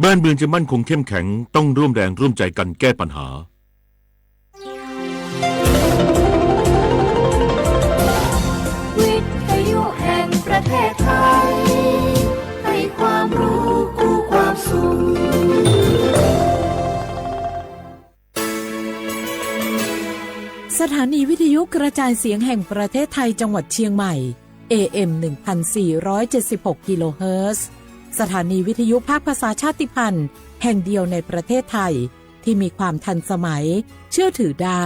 บ้านเมืองจะมั่นคงเข้มแข็งต้องร่วมแรงร่วมใจกันแก้ปัญหาวิทยุแห่งประเทศไทยให้ความรู้คู่ความสุขสถานีวิทยุกระจายเสียงแห่งประเทศไทยจังหวัดเชียงใหม่ AM 1476 กิโลเฮิรตซ์สถานีวิทยุภาคภาษาชาติพันธุ์แห่งเดียวในประเทศไทยที่มีความทันสมัยเชื่อถือได้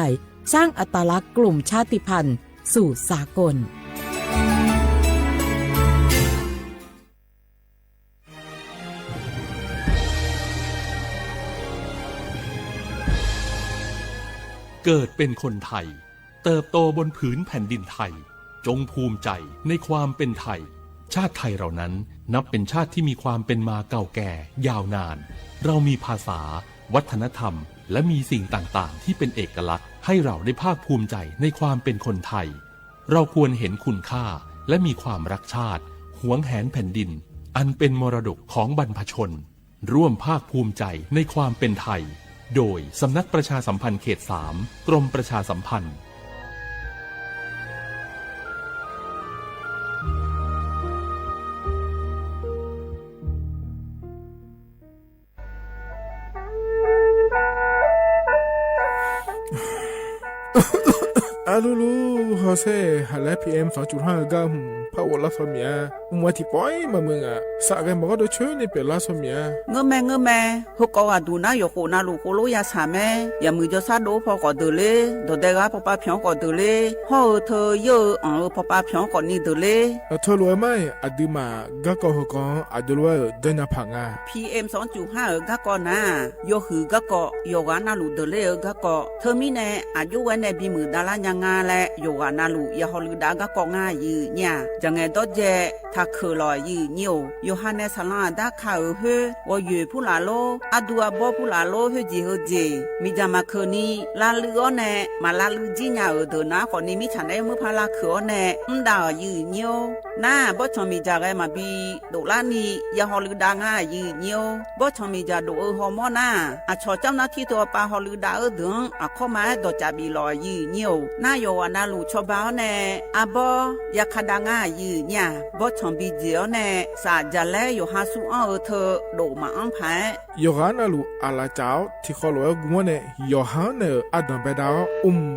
สร้างอัตลักษณ์กลุ่มชาติพันธุ์สู่สากลเกิดเป็นคนไทยเติบโตบนผืนแผ่นดินไทยจงภูมิใจในความเป็นไทยชาติไทยเรานั้นนับเป็นชาติที่มีความเป็นมาเก่าแก่ยาวนานเรามีภาษาวัฒนธรรมและมีสิ่งต่างๆที่เป็นเอกลักษณ์ให้เราได้ภาคภูมิใจในความเป็นคนไทยเราควรเห็นคุณค่าและมีความรักชาติหวงแหนแผ่นดินอันเป็นมรดกของบรรพชนร่วมภาคภูมิใจในความเป็นไทยโดยสำนักประชาสัมพันธ์เขต 3 กรมประชาสัมพันธ์อาลูฮอเซ่ฮัลโหล PM 2.5 กัมพาวลาสเมียมัวที่ปอยมามึงอ่ะสักแกบอกว่าโดนช่วยในเป็นลาสเมียเงื้อแม่ฮกว่าดูนะอยู่โคนาลูโคโลยาสาแม่อย่ามือจะซาโดพอก็เดเลยโดเดกาพอป้าเพียงก็เดเลยฮอเธอเยอะพอป้าเพียงก็นี่เดเลยเธอรวยไหมอดีมาก็ก็ฮกอดีรวยเดินพังอ่ะ PM 2.5 ก็ก็นะโยหือก็ก็โยกานาลูเดเลยก็ก็เธอมีแน่อายุวันในบีมือดารายังงาและโยกานาลูยาฮอลือดาก็ก็ง่ายยืเนี่ยจังไงดอเจถ้าคือลอยยืนิ่วโยฮันเนสลาดาข่าวเฮวอยู่ผู้ลาโลอดัวบอผู้ลาโลเฮจีเฮจีมีจามาคืนนี้ลาลือเน่มาลาลือจีน่าเดนะคนนี้มีฉันได้มือพาลาคือเน่ดาวยืนิ่วน่าบอชมีจากไอ้มาบีดูลานี่ยาฮอลือดาง่ายยืนิ่วบอชมีจากดูฮอร์โมน่าอาชอเจ้าหน้าที่ตัวปาฮอลือดาดึงอาข้อมาดอจาบีลอยยืนิ่วน่าโยอานาลูชอบาเน่อาบอยาคดาง่ายยืเนี่ยบอชมีเจียวเน่สาจะแลอยู่หาสู้อ้อเธอโดมาอังไพโยฮานาลูอาลาเจ้าที่เขาลอยกูมันเนี่ยโยฮานาอดัมเบดาว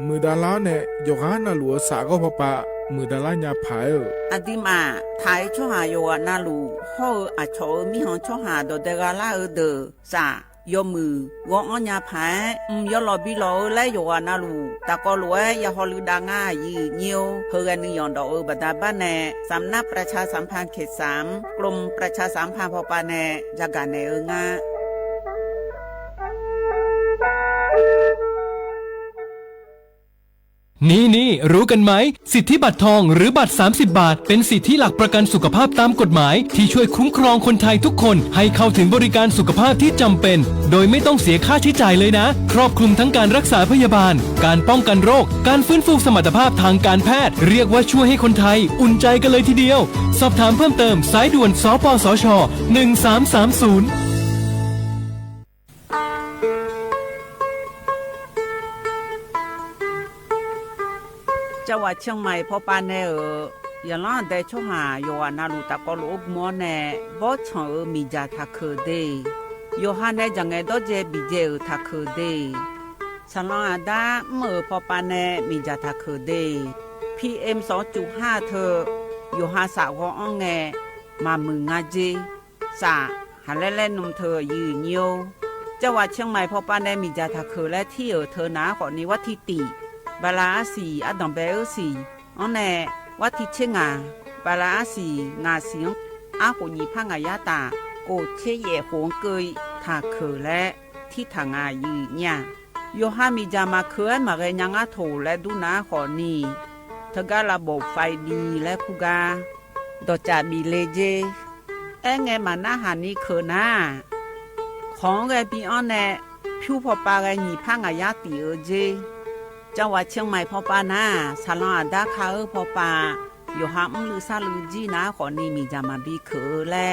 มือดาลาเนี่ยโยฮานาลูสาก็พอปะมือดาลาญาพายอดีมาไทยช่อหาโยอานาลูห่ออาชอมีหองช่อหาโดเดกาลาเดอสายอมือวองอัญญาพายยอลอบิลอและโยอานาลูตะกอลวยยาฮอลือดางายืเนียวเฮกันนิยอนดอกบัดาบ้านแน่สำนักประชาสัมพันธ์เขต 3 กรมประชาสัมพันธ์พอปาแน่จาการแน่งานี่รู้กันไหมสิทธิบัตรทองหรือบัตร30 บาทเป็นสิทธิหลักประกันสุขภาพตามกฎหมายที่ช่วยคุ้มครองคนไทยทุกคนให้เข้าถึงบริการสุขภาพที่จำเป็นโดยไม่ต้องเสียค่าใช้จ่ายเลยนะครอบคลุมทั้งการรักษาพยาบาลการป้องกันโรคการฟื้นฟูสมรรถภาพทางการแพทย์เรียกว่าช่วยให้คนไทยอุ่นใจกันเลยทีเดียวสอบถามเพิ่มเติมสายด่วนสปสช1330จังหวัดเชียงใหม่พอปานแน่อย่าล่าได้ช่อหาโยอานาลูตะกอลูกมัวแน่บ่ชอมีจาทักเคเดโยฮันได้จังไงดอเจบิเจทักเคเดฉลองดาเมื่อพอปานแน่มีจาทักเคเด PM 2.5 เธอโยฮาสาวอ้องแงมามึงงาเจสาหาเล่นนมเธอยืนโยจังหวัดเชียงใหม่พอปานแน่มีจาทักเคและที่เธอนาขอนี้วัดทิติบาลาสีอดอมเบลสีอันแน่วัดที่เชงาบาลาสีงาเสียงอาโหญีพังอายาตาโกเชเยหงเกยทาเคและที่ทางอายืเนี่ยโยฮามีจามาเคยมาเรยังอาโถและดูนาขอนีเธอก็ระบบไฟดีและคุกาดอจาบีเลเจไงมาหน้าหานี้เคอหน้าของไงปีอันแน่ผิวพอปาไงญีพังอายาตีเจจังหวัดเชียงใหม่พอปานาสาลาดาคาพอปาอยู่หามลือซาลือจีนาขอนี่มีจามาบีเคอและ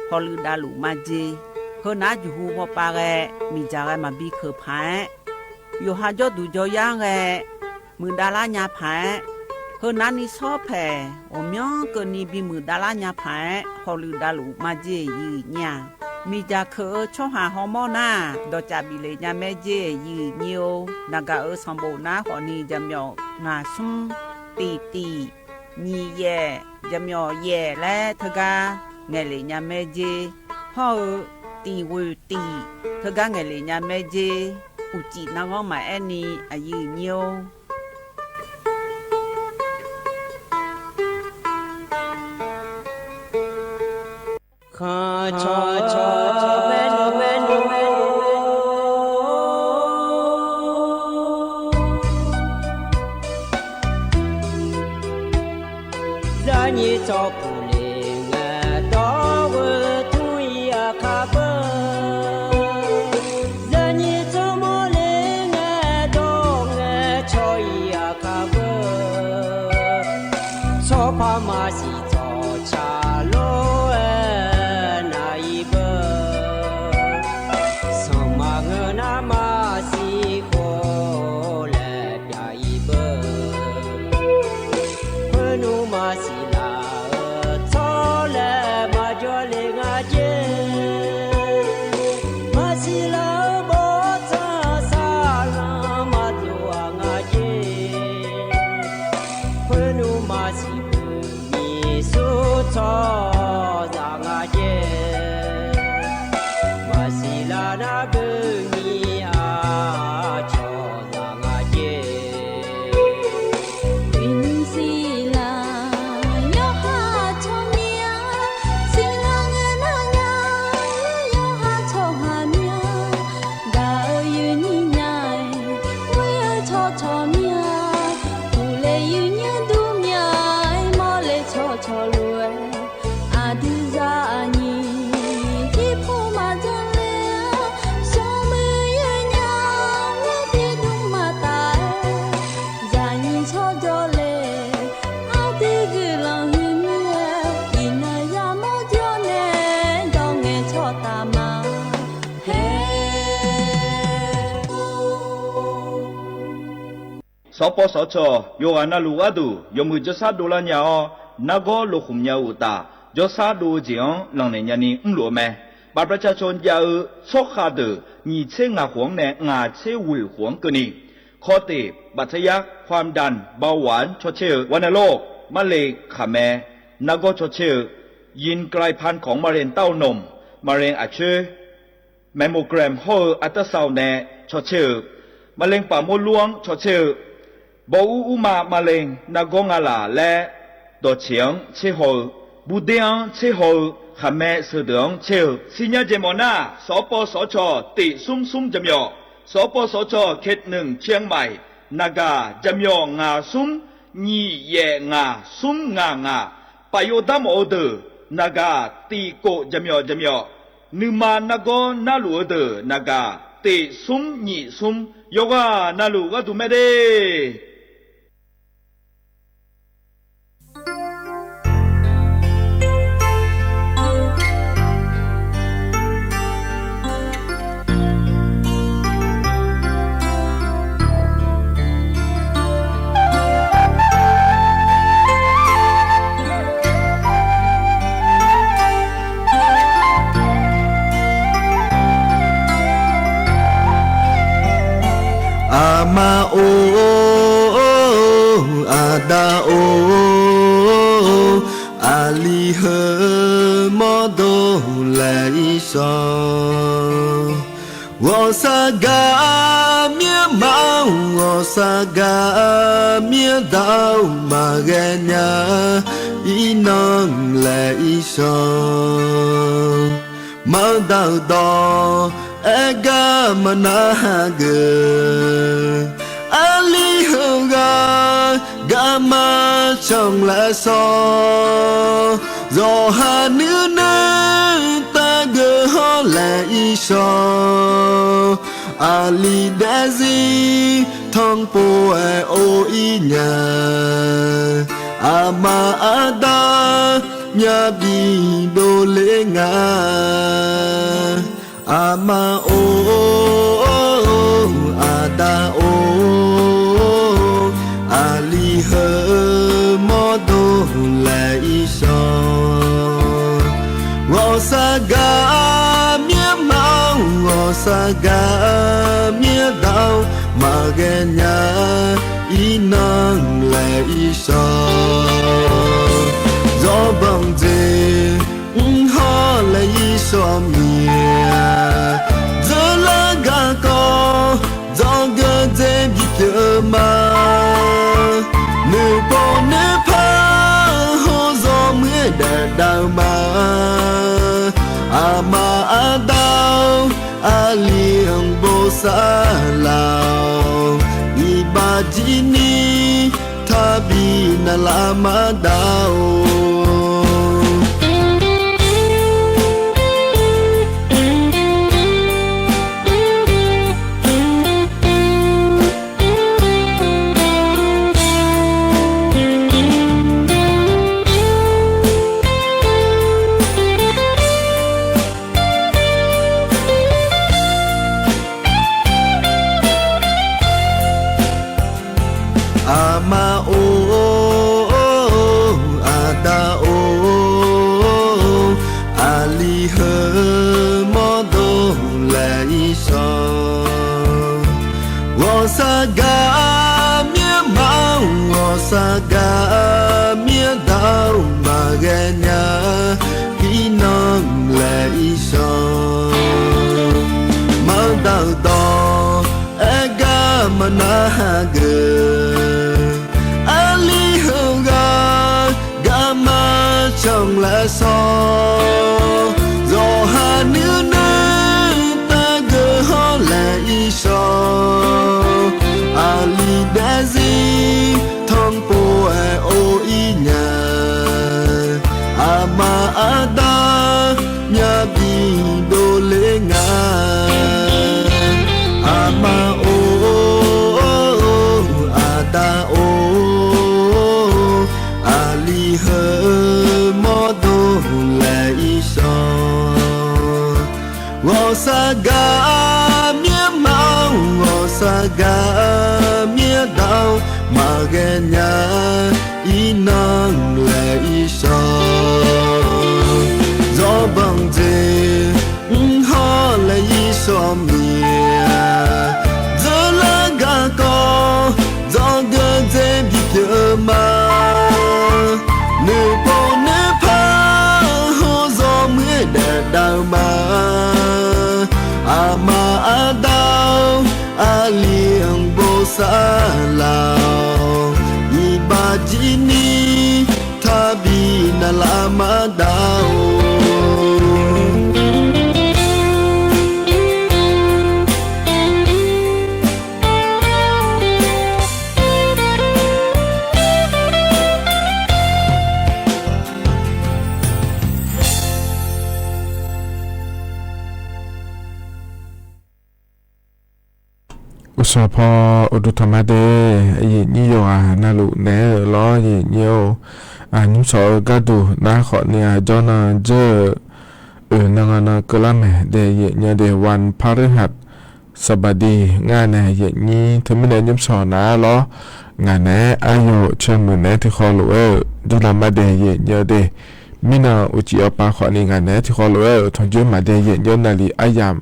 พอลือดาลุมาเจ เฮอนาอยู่หูพอปาแกมีจาแกมาบีคือพายอยู่หาจอดูจอย่างแกมือดาราญาพายเฮอนานี่ชอบแผ่โอมยองก็นี่บีมือดาราญาพายฮอลือดาลูมาเจยีญามีจาคือช่อหาฮอร์โมนาดอจาบิเลยญาแม่เจยีเนียวนากาสัมโบนาฮอนี่จำยองงาซุมตีตีညီရဲ့ကြမြော်ရဲ့လဲထကားငယ်လေးညာမဲကြီးဟောတီဝူတီထကားငယ်လေးညာမဲကြီးဥကြည့်နောင်မအဲ့နီအယူညိုခါချောချောမဲနူမဲနူမဲဇာညေချောပူလေငါတော်ဝသူရခါပဇာညေချောမလေငါတော်ငါချောရခါပချောဖာမရှိချောချလို့สปสชโยอานาลูอาดูยมือจะซาดูลาญาอนาโกโลขุมยาอุตาจะซาดูจีองหลังในญานีอุ้งหลวแม่บัตรประชาชนยาชกขาดมีเชงาหวงแนงาเชวือหวงกนีข้อติบัตรยักความดันเบาหวานชดเชอวัณโรคมะเร็งขาแม่นาโกชดเชอยินกลายพันธุ์ของมะเร็งเต้านมมะเร็งอัดเชื้อแมมโมแกรมห่ออัลตราซาวน์แนชดเชอมะเร็งปากมดลูกชดเชอบอูมาเลงนากงอาลาและดอเฉียงเชโฮบูเดียงเชโฮขแม่เสดงเชลสิญญาเจมอนาสปสชติซุ่มจำยอสปสชเขตหนึ่งเชียงใหม่นากาจำยองาซุ่มญีเยงาซุ่มงาปโยดามโอเดนากาตีโกจำยอนึมานากอนาลูเดนากาติซุ่มญีซุ่มโยกานาลูก็ดูไม่ได้ Ama o ada o ali he modo lai so wo saga mie mau wo saga mie dao ma ge nya inong lai so ma dao do aga managa ali hoga gama trong la so do ha nữ na ta gơ ho la so ali dazi thong po o i nya ama ada nya bi do le nga 阿妈哦，阿达哦，阿里和摩多来一首，我萨嘎咩毛，我萨嘎咩刀，马个伢伊能来一首，做帮子。好来一双面，这拉个高，这个在比个嘛，你不你怕好做没得到嘛？阿妈阿刀阿亮不撒老，一把吉尼他比那拉玛刀。阿妈哦，阿达哦，阿里和摩多来一首，我萨嘎咩毛，我萨嘎咩刀，马个伢伊能来一首，毛刀刀，哎嘎嘛那哈个。trong lá so do hà nữ nữ ta gỡ ho lại so ali đã gì thong po e o i nhà ama ada nhà bi do le nga ama o ada o ali her我萨嘎咩毛，我萨嘎咩刀，马个伢伊能来一首，做帮子好来一双面，这拉个高，这个在比个嘛，你不你怕好做没得到嘛？阿妈阿刀阿亮不撒老，一把吉尼他比那拉玛刀。อุศพอุดุธรรมเดยินิโยนาลุเนล้อยินิโยนุสอกาดูนาขอเนี่ยจอนาเจนางนากลาเมเดยินิเดวันพฤหัสบดีงานยินิทมิเนยิมสอนาล้องานอายุเชมุเนที่ขอลุดุลามาเดยินิเดมินาอุจิอปาขอนี่งานที่ขอลุทงจุมาเดยินินาลีอายาม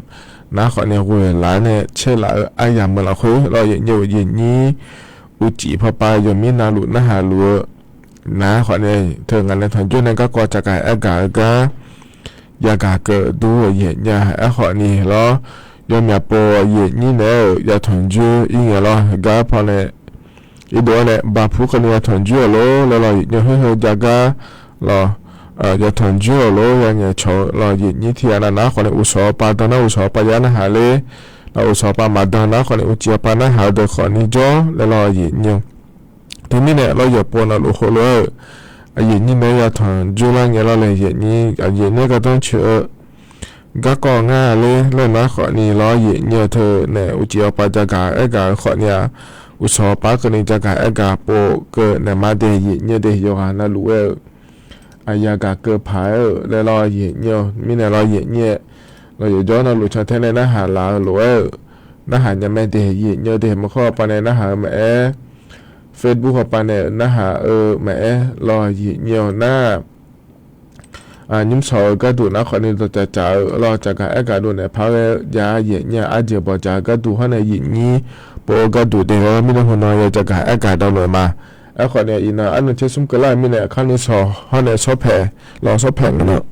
นาขอเนี่ยกูหลานเนี่ยเชื่อละอายามเมื่อเราคุยเราอย่างเดียวอย่างนี้อุจิพอปายมีนาลุนาหาลัวนาขอเนี่ยเธองานในทางจุนั้นก็กอจะกายอากาศก็ยากาเกิดดูอย่างเนี่ยขอนี่แล้วยอมอย่าปออย่างนี้เนี่ยอย่าทางจุอีเงี้ยแล้วก็พอเนี่ยอีโดเนี่ยบาพูกันเนี่ยทางจุแล้วเราอย่างเฮ้ยจากก็เราจะทนจู่โลยังไงชอเราหยิบนิทานนะคนอุศปาดนะอุศปายานะหาเลเราอุศปามาดนะคนอุจิปานะหาเดคนนี้จ่อแล้วเราหยิบเนี่ยทีนี้เนี่ยเราอย่าปนเราโคโลหยิบนี่เนี่ยอย่าทนจู่แล้วเนี่ยเราเลยหยิบนี่หยิบเนี่ยก็ต้องเชื่อก็ก่อง่ายเลยแล้วนะคนนี้เราหยิบเนี่ยเธอเนี่ยอุจิปาจากการคนเนี่ยอุศปาคนนี้จากการโปเกิดเนี่ยมาเดียหยิบเนี่ยเดียวกันนะรู้อายากาเกิดผายแล้วรอเหยียดเนี่ยมีแต่รอเหยียดเนี่ย เราอย่าย้อนเราหลุดชาเทนในหน้าหาลาวหรือหน้าหายังไม่ได้ยินเยอะเดี๋ยวมาข้อปานในหน้าหาแม่เฟซบุ๊กปานในหน้าหาแม่รอยินเยอะหน้ายิ้มสอยก็ดูนะคนนี้ตัวจ่ารอจากการก็ดูเนี่ยพาเลยยาเย็นเนี่ยอาจจะบอกจาก็ดูข้างในยินนี้โปก็ดูเดี๋ยวไม่ต้องหัวนอยจากการก็ดาวน์โหลดมาคนเนี่ยอินะอันนั้นเชื่อสมกันแล้วมีเนี่ยข้างนี้สอข้างในซอแผ่รอซอแผ่กันเนาะ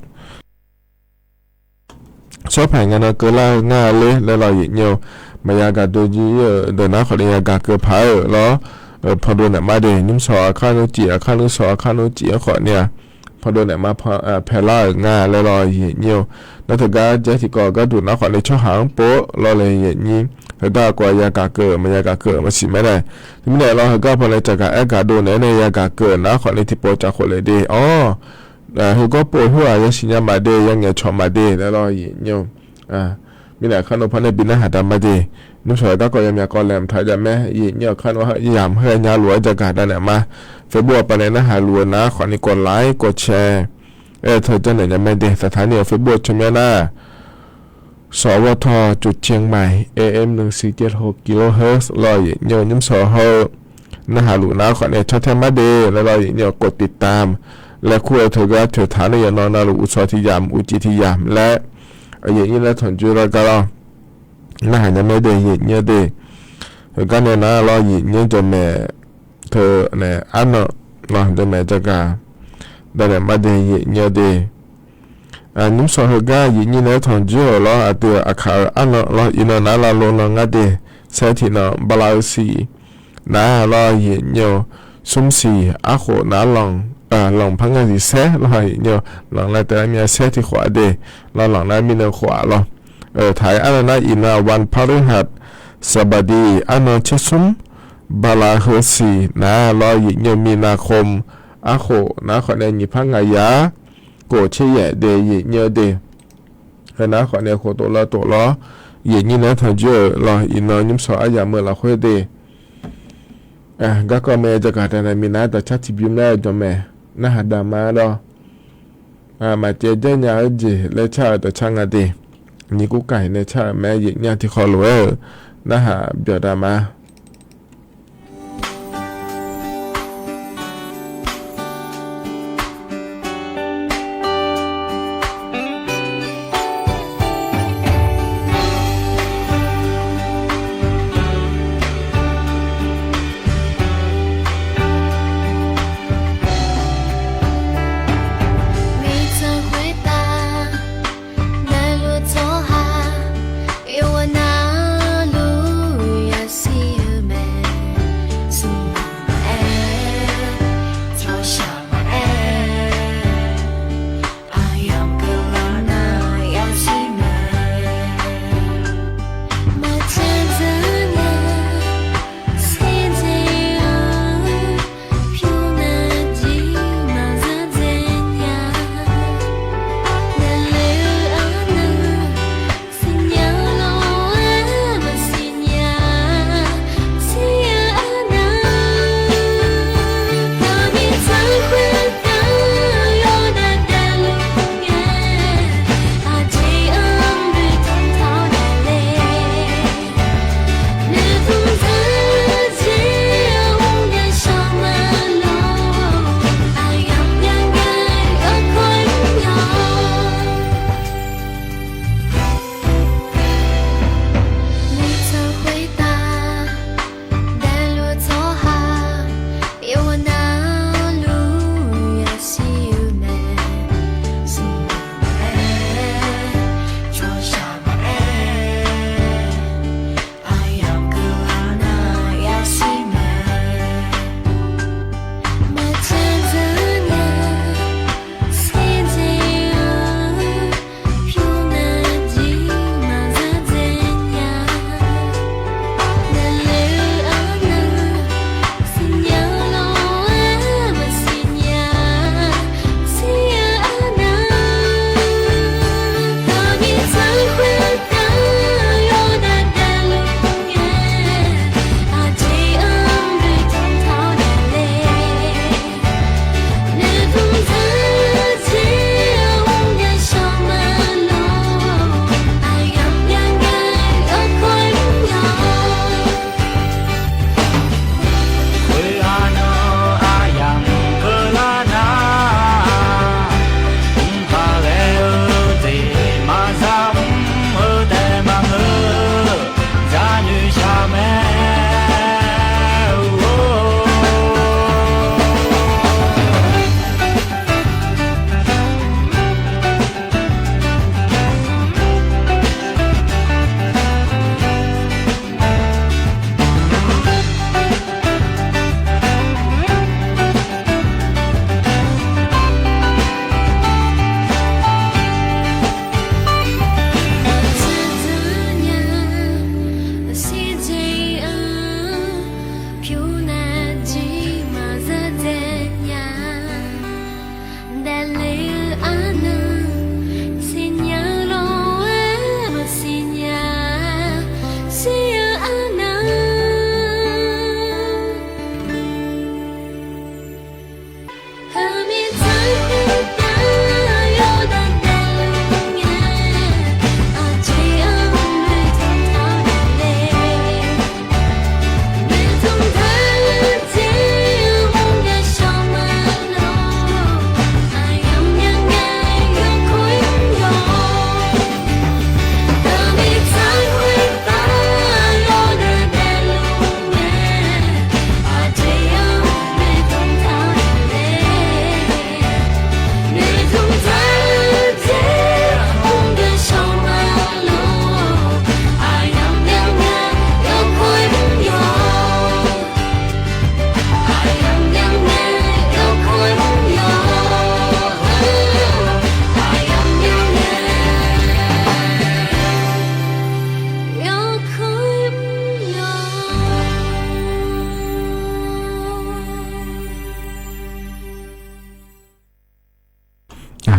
ซอแผ่กันเนาะก็ล่าง่ายเลยแล้วเรายินเยอะมายากาดูยี่เดินนะคนนี้ยากาเกือบพายแล้วพอดูเนี่ยมาเดี๋ยวยิ้มสอข้างนู้นจีข้างนู้นสอข้างนู้นจีคนเนี่ยพอโดนเนี่ยมาพอแพล่างาแล้วรอเหี่ยวแล้วถึงก็เจที่ก็ดูนะขอในช่อหางโป๊ะรอเลยเหี่ยนี้แล้วก็กว่ายากาเกิดมันยากาเกิดมาสิไม่ได้ที่ไม่ได้เราก็พอเลยจากการกาโดนในยากาเกิดนะขอในที่โป๊ะจากคนเลยดีอ๋อเขาก็โป๊ะหัวยังสิญญามาเดยังเงี้ยชอมาเดแล้วรอเหี่ยวมีแต่ขนมพันในบินอาหารดำมาดีนุ่งสวยก็ยังมีกอแหลมไทยจะแม่ยีเนี่ยขั้นว่ายามเฮือยาหลวจากการได้เนี่ยมาเฟซบุ๊กไปในหน้าหาหลวนะขอนี่กดไลค์กดแชร์เธอจะไหนจะไม่ได้สถานีเฟซบุ๊กชมหน้าสวทจุดเชียงใหม่ AM 1476กิโลเฮิรตซ์รอยเนี่ยยิ้มสอเฮอหน้าหาหลวนะขอเนี่ยชัดแท้มาเดแล้วรอยเนี่ยกดติดตามและคู่เธอก็เถือฐานในยานอนนาลูอุสธิยามอุจิธิยามและอย่างนี้แล้วถอนจุฬาก็แล้วน่าจะไม่ได้ยินเยอะดีก็เนี่ยนะรอยินเยอะจนแม่เธอเนี่ยอันนั้นรอจนแม่จะกาแต่เนี่ยไม่ได้ยินเยอะดีนุ่มสาวก็ยินนี่แล้วถอนจุฬาตัวอาคารอันนั้นรออินนั้นเราลงงัดดีเสร็จที่นั่นบลาสีน่ารอยินเยอะสุ่มสีอาโคน่าลองพังงานที่เสร็จรอยินเยอะหลังแล้วแต่มีเสร็จที่ขวาดีเราหลังนั้นมีเนื้อขวาหรอถ่ายอันนั้นอินาวันพฤหัสบดีอันนั้นเชซุมบาลาเฮสีนะรอยินมีนาคมอาโคนะขอเนี่ยยิพังงายาโกเชยเดยินเดนะขอเนี่ยโคตัวล้อยินนะทันเจอรออินายิมสออายาเมื่อละคุยเดก็เมจะกัดในมีนาแต่ชัดที่บิมได้จนแม่นะหาดามาดอมาเจเจญาเจเลชาแต่ช่างอดีนี่กูไก่ในชาแม่หญิงเนี่ยที่คอรวยนะฮะเบียดามา See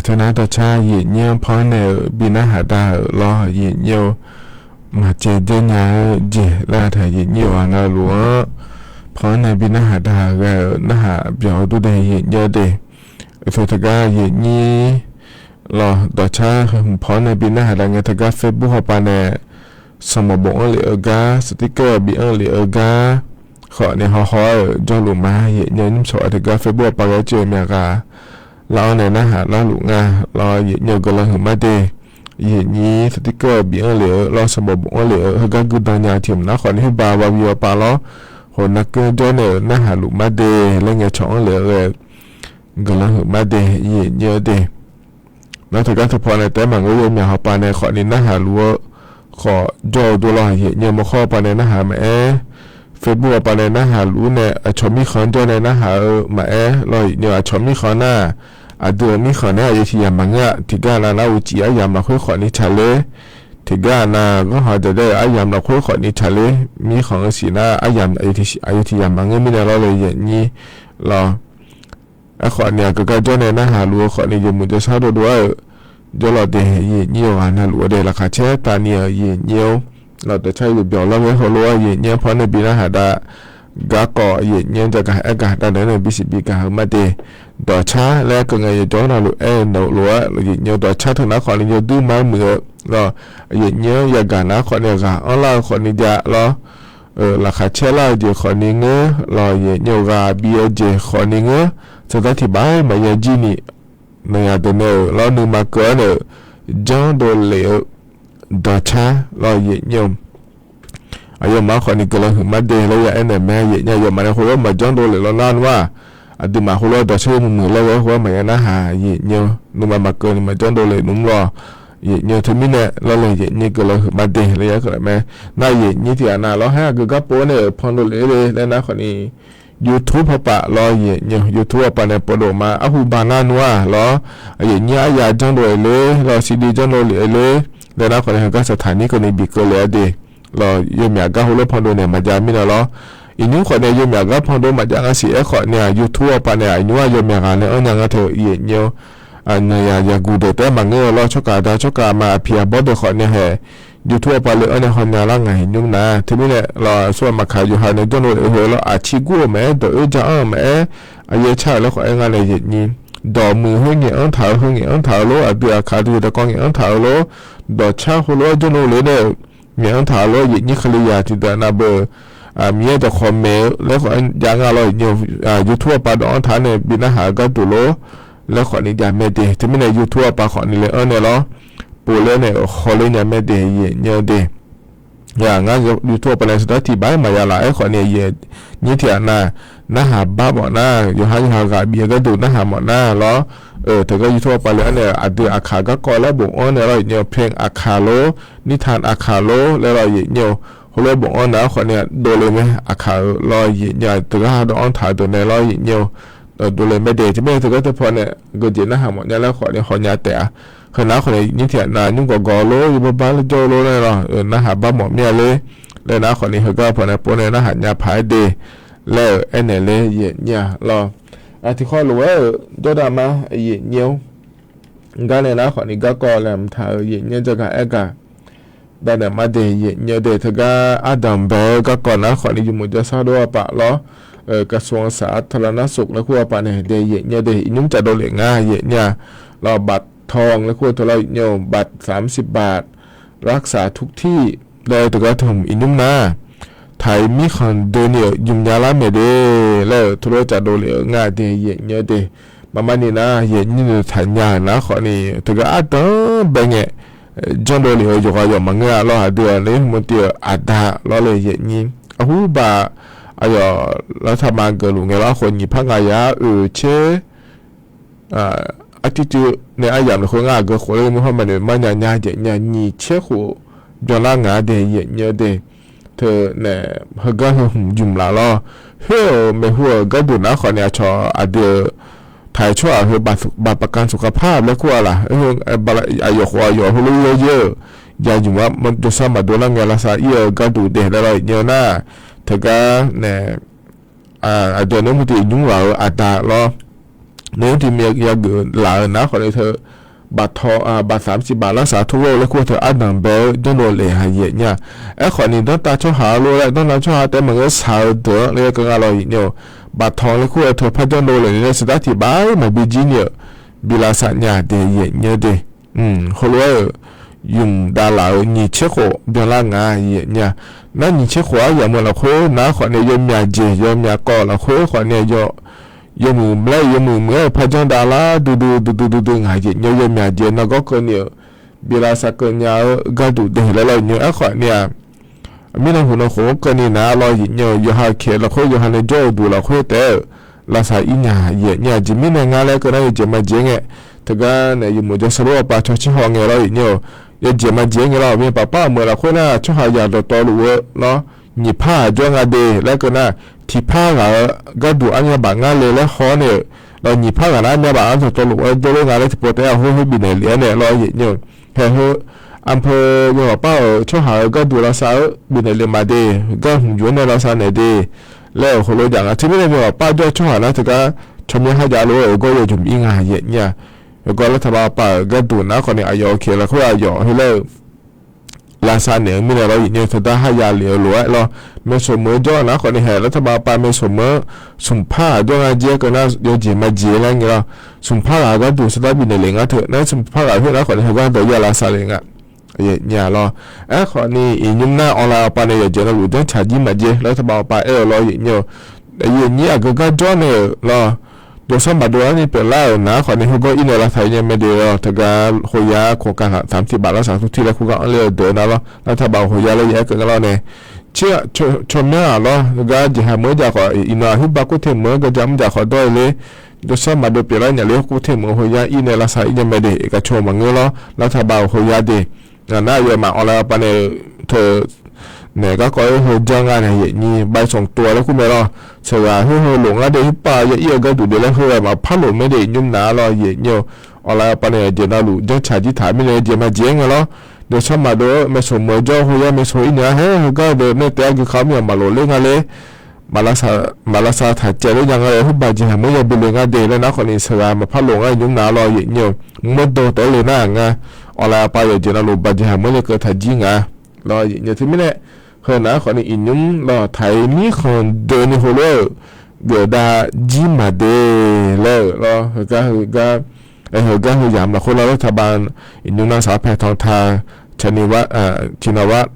ธนาตชาเย็นเยี่ยมพอเนบินาหาดาลอเย็นเยี่ยวมาเจเดญาเจลาไทยเย็นเยี่ยวนาหลวพอเนบินาหาดาเกนาหาเบียวดูเดเย็นเยี่ยวเดสุดท้ายเย็นยี่ลอตชาพอเนบินาหาดาเงทกาเฟซบุ๊กปาเนสมบงเหลือกาสติกเกอร์บีเหลือกาขอในฮอจอหลุมาเย็นเยี่ยมสอทกาเฟซบุ๊กปาเกเจเมียกาเราในนะฮะเราหลุงารอเย็นเยี่ยก็เราหึมาเดเย็นยี่สติกเกอร์บีเหลือเราสมบงเหลือก็กุดานยาถิ่มนะขอให้บาวาวิวปาล้อคนนักเกินจอเนนะฮะหลุมาเดแล้วเงี้ยช่องเหลือเลยก็เราหึมาเดเย็นเยี่ยเดแล้วถ้าการสปอนในแต่มันก็ยังมีหาปาในขอนี้นะฮะรู้ขอจอดูรอเย็นเยี่ยมาข้อปาในนะฮะแม่เฟซบุ๊กปาในนะฮะรู้เนี่ยชมมีขอนจอในนะฮะแม่รอเนี่ยชมมีขอนหน้าเดือนมีขอนเนี่ยอยู่ที่ยามมังะที่การนาอุจิอายามเราค่อยขอนี้ชาเลที่การนาก็หาจะได้อายามเราค่อยขอนี้ชาเลมีของสีหน้าอายามอายุที่ยามมังะมีในเราเลยอย่างนี้รอขอเนี่ยก็การจอในนะฮะรู้ขอนี้ยมุจะชาดูด้วยจอเราเดย์เยี่ยวนะรู้เดย์ราคาเช่ตาเนี่ยเยี่ยวเราจะใช้อยู่เบียวเราไว้เขารู้ว่าเยี่ยเพราะในปีหน้าหาได้ก็ก่อเยี่ยจะการอากาศด้านในบิสิบีกามาเดดอช้าแล้วก็ไงจอเรารู้เรารู้ว่าเยี่ยดอช้าถึงนักขอนี้จะดูมาเหมือนเราเยี่ยอยากการนักขอนี้ก็อ๋อเราขอนี้จะเราราคาเช่เราเดี๋ยวขอนี้เงื้อเราเยี่ยก็บีเอเจขอนี้เงื้อจะได้ที่บ้านมาเยี่ยจีนี่ในอาเดนเราหนึ่งมาเกินจอโดนเหลวดอช้าเราเยี่ยอายุมาขอนี้ก็เราถึงมาเดย์เราอย่างนั้นแม่เนี่ยอย่างมันเขาว่ามาจ้องดูเลยเราล้านว่าดูมาเขาเราต่อชื่อมือเราว่ามันนะหาเนี่ยนุ่มมาเกินมาจ้องดูเลยนุ่มรอเนี่ยถึงมิเนี่ยเราเลยเนี่ยก็เราถึงมาเดย์เลยก็เลยแม่น่าเนี่ยที่อันนั้นเราให้ก็กระโปรงเนี่ยพอดูเลยแล้วนะขอนี้YouTube พอรอเนี่ย YouTube ปะเนี่ยปโดมาอะฮูบานานัวรอเนี่ยอยากจ้องดูเลยรอซีดีจ้องดูเลยแล้วนะขอนี้ก็สถานีก็ในบิ๊กเลยเดเราโยมอยากก็หัวเราพอดูเนี่ยมาจามินะล้ออีนู้ขอเนี่ยโยมอยากก็พอดูมาจากอาศัยขอเนี่ยยูทูบปะเนี่ยอีนู้ว่าโยมอยากเนี่ยยังก็เถอะเนี่ยอยากกูเด็ดแต่บางเงี้ยเราชกกามาเพียบดขอเนี่ยเหยูทูบปะเลยเนี่ยคนเนี่ยละไงยุ่งนะทีนี้เนี่ยเราส่วนมาขายอยู่หาในต้นเลยเราอาชีกูแม่เดี๋ยวจะแม่อายุชาแล้วขอเองอะไรอย่างนี้ดอกมือให้เงี้ยเท้าให้เงี้ยเท้าโลอาเดือขาดูตะกองเงี้ยเท้าโลดอกชาหัวเราจนเลยเนี่ยมีอันถ่ายเลยยิ่งขลียาที่แต่นาเบอร์มีแต่คอมเมลแล้วก็ยังอะไรเนี่ยยูทูบปะดอนถ่ายเนี่ยบินหาก็ตุโลแล้วขอนี้ยังไม่ดีที่ไม่ในยูทูบปะขอนี้เลยเนี่ยล้อปูเลยเนี่ยขอเลยเนี่ยไม่ดีเนี่ยดีอย่างงั้นยูทูบปะเลยสุดที่บ้านมายาลาขอเนี่ยนี่ที่อันน่าหาบ้าบ่อหน้าอยู่ห้างกับเบียก็ดูน่าหาบ่อหน้าล้อแต่ก็ยูทูบไปแล้วเนี่ยอาคาก็ก่อแล้วบุ๋งเนี่ยเราเนี่ยเพลงอาคาโลนิทานอาคาโลแล้วเราเนี่ยเขาเลยบุ๋งนะคนเนี่ยโดนเลยไหมอาคาลอยเนี่ยแต่ก็หาดอนถ่ายตัวในลอยเนี่ยโดนเลยไม่เดที่ไม่แต่ก็จะพอเนี่ยก็เจน่าหาหมดเนี่ยแล้วขอเนี่ยขอเนี่ยแต่ขณะคนเนี่ยนี่เถียนยุ่งกับกอโลอยู่บ้านแล้วโจโลเนี่ยหรอน่าหาบ้าหมดเนี่ยเลยแล้วนะคนนี้เขาก็พอเนี่ยปนเนี่ยน่าหาเนี่ยพายเดแล้วเนี่ยเลยเนี่ยรอที่ข้อรู้ว่าตัวดามาเยี่ยวกันเลยนะขอนี้ก็ก่อแล้วถ่ายเนี่ยจะกับได้เนี่ยมาเดย์เนี่ยเดย์ถ้าก็อาดัมเบลก็ก่อนนะขอนี้อยู่มุจซาด้วยปะล้อกระทรวงสาธารณสุขแล้วคู่ปะเนี่ยเดย์เนี่ยเดย์นุ่มจะโดนเหลี่ยง่ายเนี่ยเราบัตรทองแล้วคู่ตัวเราเนี่ยบัตร30 บาทรักษาทุกที่ได้แต่ก็ถึงอินุ่มนะไทยมีคนเดินเนี่ยยุ่งยากละไม่ได้แล้วทุเรศจะโดนเหลี่ยง่ายเดย์เนี่ยเดย์ประมาณนี้นะนี่ทันยานะขอนี้แต่ก็อาจจะเป็นไงจนโดนเหลี่ยอยู่มังเงาเราหาเดือนเลยมันเดียวอาจจะเราเลยนี่หูบ่าเราทำงานเกินหรือไงเราคนหยิบพังอายาเช่อาทิตย์เนี่ยอายามคนงานก็คนเลยมันมันเนี่ยมันเนี่ยเนี่ยนี่เช่หัวจนร่างงานเดียเนี่ยเดเธอเนี่ยเขาก็ยุ่งละล้อเฮ้ยไม่หัวก็ดูนะขอเนี่ยชออาเดียถ่ายชั่วคือบัตรประกันสุขภาพแล้วก็อะไรบัตรอายุหัวอายุหัวรู้เยอะอย่าอยู่ว่ามันจะสามารถดูแลเงินรักษาก็ดูเด็กแล้วเนี่ยนะเธอก็เนี่ยอาจจะเนี่ยมันจะยุ่งเราอาจจะล้อเนี่ยที่มีอยากหลายนะขอเนี่ยเธอ บัตรทองบัตร30 บาทรักษาทุกโรคและควรเธออันดังเบลจนโดนเลยหายเยเนี่ยไอ้ขอนี้ต้องตาช่วยหาโรคและต้องนำช่วยหาแต่มันก็สาวเดือดเลยก็อร่อยเนี่ยบัตรทองและควรเธอพัฒนาโรคเลยในสถานที่บ้านมาบีจีเนี่ยบิลาสัญญาเดียเนี่ยเดเขารู้ยุ่งดารานี่เชื่อขอเดือนละงานเนี่ยนั่นนี่เชื่อขออย่างเมื่อเราคุยนะขอเนี่ยยมยาเจยมยาก่อเราคุยขอเนี่ยยมือไม่ยมือเมื่อพัฒนาดาราดูหายเยยมยาเจนก็คนเนี่ยบิลาสักเนี่ยก็ดูเดือดแล้วเนี่ยขอเนี่ยมีนหัวโขกนี่นะเราเนี่ยอยู่หาเขตเราคุยอยู่หาในโจดูเราคุยแต่ลาสาอินยาเนี่ยจิมินงานแล้วก็ได้จะมาเจงแต่ก็เนี่ยอยู่มือจะสรุปป่าชดชิฮองเงเราเนี่ยยจะมาเจงเรามีป้าเมื่อเราคุยน่ะช่วยหายาตัวรู้เนาะหยิบผ้าจ้องอาเดแล้วก็น่ะที่ผ้าเราก็ดูอันนี้บางงานเลยแล้วเขาเนี่ยเราหยิบผ้ากันนะเนี่ยบางอันตัวรู้ตัวรู้งานเลยที่ปวดแต่เอาหัวบินเนี่ยเนี่ยเราเนี่ยแค่หัวอำเภอโยบป้าช่วยหาก็ดูเราสาวบินเนี่ยมาเดก็หุ่นยนต์เราสาวเนี่ยเดแล้วคนรู้อย่างที่ไม่ได้บอกป้าช่วยหานะแต่ก็ชมยังให้ยารู้ก็ยังจุ่มอิงหายเนี่ยแล้วก็รัฐบาลป้าก็ดูนะคนเนี่ยอายุโอเคแล้วเขาอายุให้เลิกลาซาเนี่ยมีอะไรอีกเนี่ยถ้าได้ให้ยาเหลียวหรือว่าเราไม่สมมติจ้านะคนเนี่ยรัฐบาลป้าไม่สมมติสุนผ้าจ้าเจี๊ยก็น่าโยจีมาเจี๊ยอะไรเงี้ยสุนผ้าก็ดูสถาบินเนี่ยเถอะนั่นสุนผ้าที่นะคนเนี่ยก็เดี๋ยวยาลาซาเลยเนี่ยรอขอนี่อีนุ่มหน้าออนไลน์ปานเนี่ยจะรู้จักชาจิมาเจแล้วถ้าบอกไปรอเนี่ยเนี่ยก็จ้าเนี่ยรอโดยสมบัติด้วยนี่เป็นเล่านะขอนี่เขาก็อินอะไรไทยเนี่ยไม่ได้รอถ้าก็โคยาโคกัน30 บาทรักษาทุกที่แล้วเขาก็เลือกเดินนะรอแล้วถ้าบอกโคยาแล้วแย่เกินแล้วเนี่ยเชื่อชมเนี่ยรอแล้วก็จะหาเมื่อจะขออินอะไรที่บักกุเทมื่อก็จำจะขอด้วยเลยโดยสมบัติด้วยเป็นไรเนี่ยเลี้ยกุเทมื่อโคยาอินอะไรใส่ยังไม่ได้ก็ชมมันเงี้ยรอแล้วถ้าบอกโคยาดีน่าเยอะมากออนไลน์ปานเนี่ยเธอเนี่ยก็คอยหัวจังงานเนี่ยนี่ใบส่งตัวแล้วคุณแม่รอเชื่อว่าหัวหลงแล้วเดี๋ยวป่าเยอะก็ดูเดี๋ยวแล้วหัวมาพัดหลงไม่ได้ยุ่งหนารอเยอะออนไลน์ปานเนี่ยเดี๋ยวเราดูจังชาจิถามไม่เลยเดี๋ยวมาเจ๊งกันแล้วเดี๋ยวสมัยด้วยไม่สมมติเจ้าหัวไม่สวยเนี่ยเฮ้ยก็เดี๋ยวเนี่ยแต่ก็เขาเนี่ยมาหลงเรื่องอะไรมาลาซาถ่ายเจอแล้วยังอะไรที่บาดเจ็บไม่ยอมเป็นเรื่องอะไรเดี๋ยวแล้วนะคนนี้เชื่อมาพัดหลงอะไรยุ่งหนารอเยอะเมื่อโดนตัวเลยนะไงออนไลน์ไปเดี๋ยวเราดูบาดเจ็บไม่ได้เกิดถ่ายจริงอ่ะรออย่างที่ไม่เนี่ยเฮ้ยนะคนนี้อินยุ่งรอไทยมีคนเดินหัวเลยเดี๋ยวได้จิมาเดเลยรอเฮ้ยก็ยามเราคนเรารัฐบาลอินยุ่งนางสาวแพทองทาชินวัต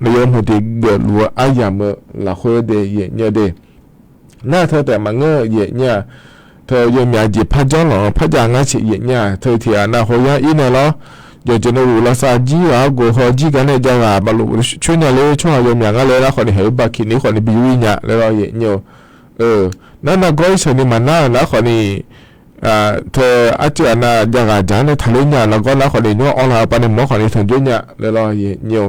นายกหัวดีเกิดรัวอายามเราคนเดียเนี่ยเดหน้าเธอแต่มาเงยเนี่ยเธอยมยาจีพัดจ้องหลงพัดยางาฉีเนี่ยเธอเถียนาหัวยาอินเนี่ยรอ有这种乌拉萨鸡啊，过后鸡干那家啊，马路去年嘞，从有两个来了，可能还有把去年可能比如一年来了也有，那个时候你们那可能เธออาจารย์นะอย่างอาจารย์ในทะเลเนี่ยแล้วก็แล้วคนนี้ว่าออนไลน์ไปในหมอคนนี้ถึงด้วยเนี่ยเลยเราเนี่ย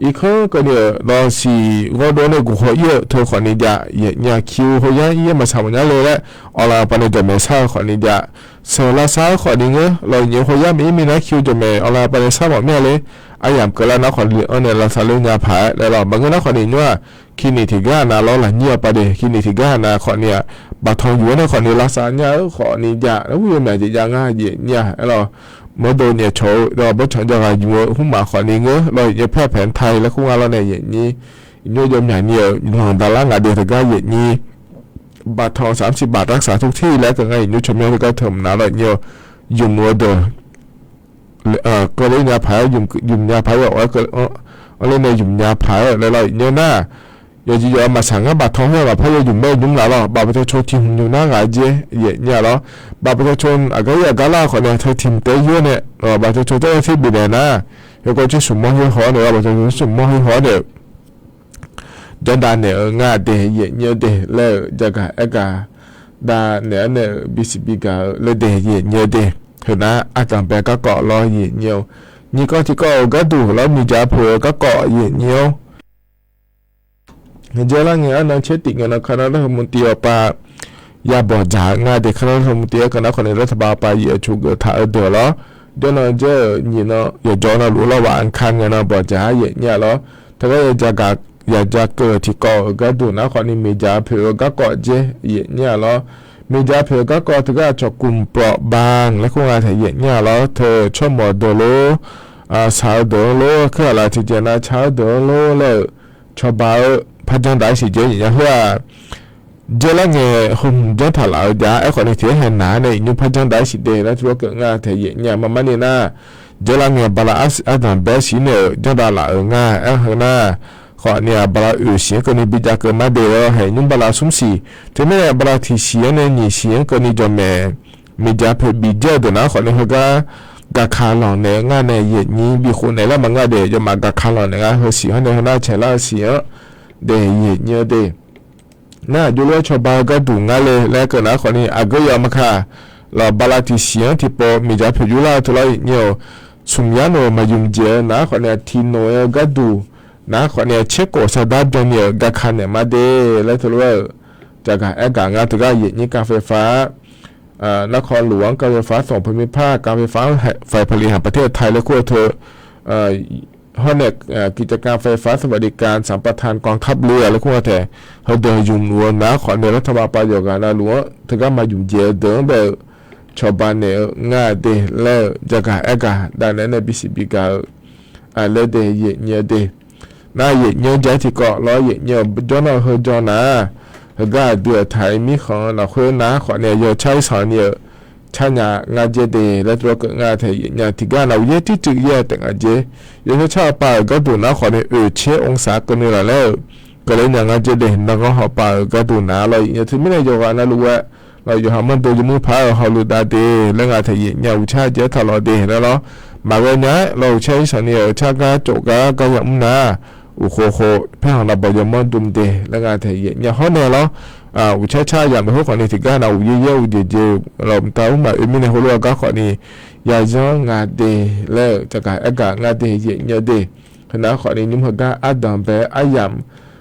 อีกคนก็เนี่ยเราสิว่าโดนในกูเขาเยอะเธอคนนี้เนี่ยคิวเขาเยอะมาทำอย่างเลยแหละออนไลน์ไปในจะไม่ทราบคนนี้เสร็จแล้วทราบคนนี้เราเนี่ยเขาเยอะไม่มีนะคิวจะไม่ออนไลน์ไปในทราบแบบนี้เลยไอ้ยามเกิดแล้วนะคนนี้เนี่ยเราทราบเรื่องยาผายแล้วเราบางทีนะคนนี้ว่าคินิทิกานะเราหลังเนี่ยไปเลยคินิทิกานะคนเนี่ยบัตรทองอยู่ในคนนี้รักษาเนี่ยคนนี้แล้วผู้ยังไงจะยังไงเนี่ยเราเมื่อโดนเนี่ยโชว์เราบัตรทองจะมาอยู่หุ้มหมาคนนี้เราจะแพร่แผนไทยแล้วคุ้งเราเนี่ยอย่างนี้เนี่ยยมใหญ่เนี่ยหลังดาราเดียร์ก็อย่างนี้บัตรทอง30 บาทรักษาทุกที่แล้วก็ไงเนี่ยชมเนี่ยก็เถิมนะเราเนี่ยยุ่มวัวเดอก็เลยยาผายยุ่มยาผายว่าก็อะไรเนี่ยยุ่มยาผายแล้วเราเนี่ยหน้า有嘛上个把同学嘛，朋友就没用了咯，把不就抽听用那个节也咯，把不就抽啊个也个啦，可能他听得有呢，把就抽这些别的呢，有个就什么会好的，把就什么会好的，这单呢俺的也有的了，这个那个单呢比是比较了的也有的，可能阿张别个搞了也有，你个ที่ก็ก็ดูแล้วมีจะเผื่อก็เกาะ也有。Jalan yang anak cetik anak kerana mesti apa ya bocah ngade kerana mesti kerana keranaรัฐบาลไปya juga tak ada lah. Dia nak je ni nak ya jangan lupa wan kan kerana bocah ya ni lah. Tapi ya jagaที่ก็ก็ดูนะคนนี้มีจะเผื่อก็เกาะje ya ni lah. มีจาเผือก็ถือว่าจกลุ่มเปราะบางและคงอาศัยเนี่ยแล้วเธอชอบหมดโดโลสาวโดโลคืออะไรที่จะนะชาวโดโลแล้วชอบบ่าวพันจังได้สิเจอย่างว่าเจริญเงยหุ่นจังถลาวยาไอ้คนที่เห็นหนาในยุคพันจังได้สิเดแล้วที่ว่าเกิดงานเทียเนี่ยมันนี่นะเจริญเงยบลาอัดันเบสิเนอจังได้ละงาไอ้คนน่ะขอเนี่ยบลาเสียงคนนี้บิดาเกิดมาเดียวให้ยุ่งบลาสุ่มสีที่ไม่ได้บลาที่เสียงในนี่เสียงคนนี้จะแม่มีจาเพื่อบิดเจอเดี๋ยวนะขอเนี่ยเขาก็คาหลอนเนี่ยงานในเย็นนี้มีคนไหนแล้วมันก็เดี๋ยวจะมากคาหลอนเนี่ยเขาเสียงในเขาหน้าเชล่าเสียงเดี๋ยวเย็นเนี่ยเดี๋ยวน่าอยู่เลยชาวบ้านก็ดูงานเลยแล้วก็นะคนนี้อาก็ยอมค่ะเราบลาที่เสียงที่พอมีจาเพื่ออยู่แล้วทุลัยเนี่ยสุญญาโนมายุ่งเจอนะคนเนี่ยทีโนเอก็ดูนะคนเนี่ยเช็คโกสดาจนเนี่ยก็คันเนี่ยมาเดแล้วทุลัยจากการแอกงานทุกอย่างเย็นนี้การไฟฟ้านครหลวงการไฟฟ้าส่งภูมิภาคการไฟฟ้าฝ่ายผลิตแห่งประเทศไทยและคู่เธอฮอนเนกกิจการไฟฟ้าสวัสดิการสัมปทานกองทัพเรือและคู่เธอเขาเดินยุ่งล้วนนะขอในรัฐบาลประโยชน์กันนะหลวงเธอก็มาอยู่เยอะเดินแบบชาวบ้านเนี่ยง่ายเดแล้วจากการแอกดังนั้นในบิสิบิกาเลเดเยเนเดน่าเยเนใจที่เกาะล้อเยเนจอนเฮจอนะก็เดือดไทยมีของเราเพื่อนะขอเนี่ยโยใช้สอนเนี่ยช่างงานเจเดและตัวก็งานไทยอย่างที่การเราเยอะที่จุดเยอะแต่งานเจยังชอบป่าก็ดูนะขอเนี่ยเชองศากันนี่แหละแล้วก็เลยอย่างงานเจเดนักก็หอบป่าก็ดูนะเราอย่างที่ไม่ได้โยกันนะรู้ว่าเราอยู่หามันตัวจมูกพาเราลูดาเดและงานไทยอย่างอุชาเจทะเลาะเดแล้วเนาะมาเวนี้เราใช้สอนเนี่ยชากาโจกาก็ยังนะอุโคเพื่อเราบริมอนดุมเดและงานไทยอย่างเขาเนี่ยเราอุชาชาอย่างเป็นพวกคนในที่การเราเยอะๆเยอะๆเราตามมาไม่ในหัวเราก็คนนี้อยากจะงานเดแล้วจากการงานเดเยอะเดขณะคนนี้นุ่มหัวก้าอัดดำไปอายาม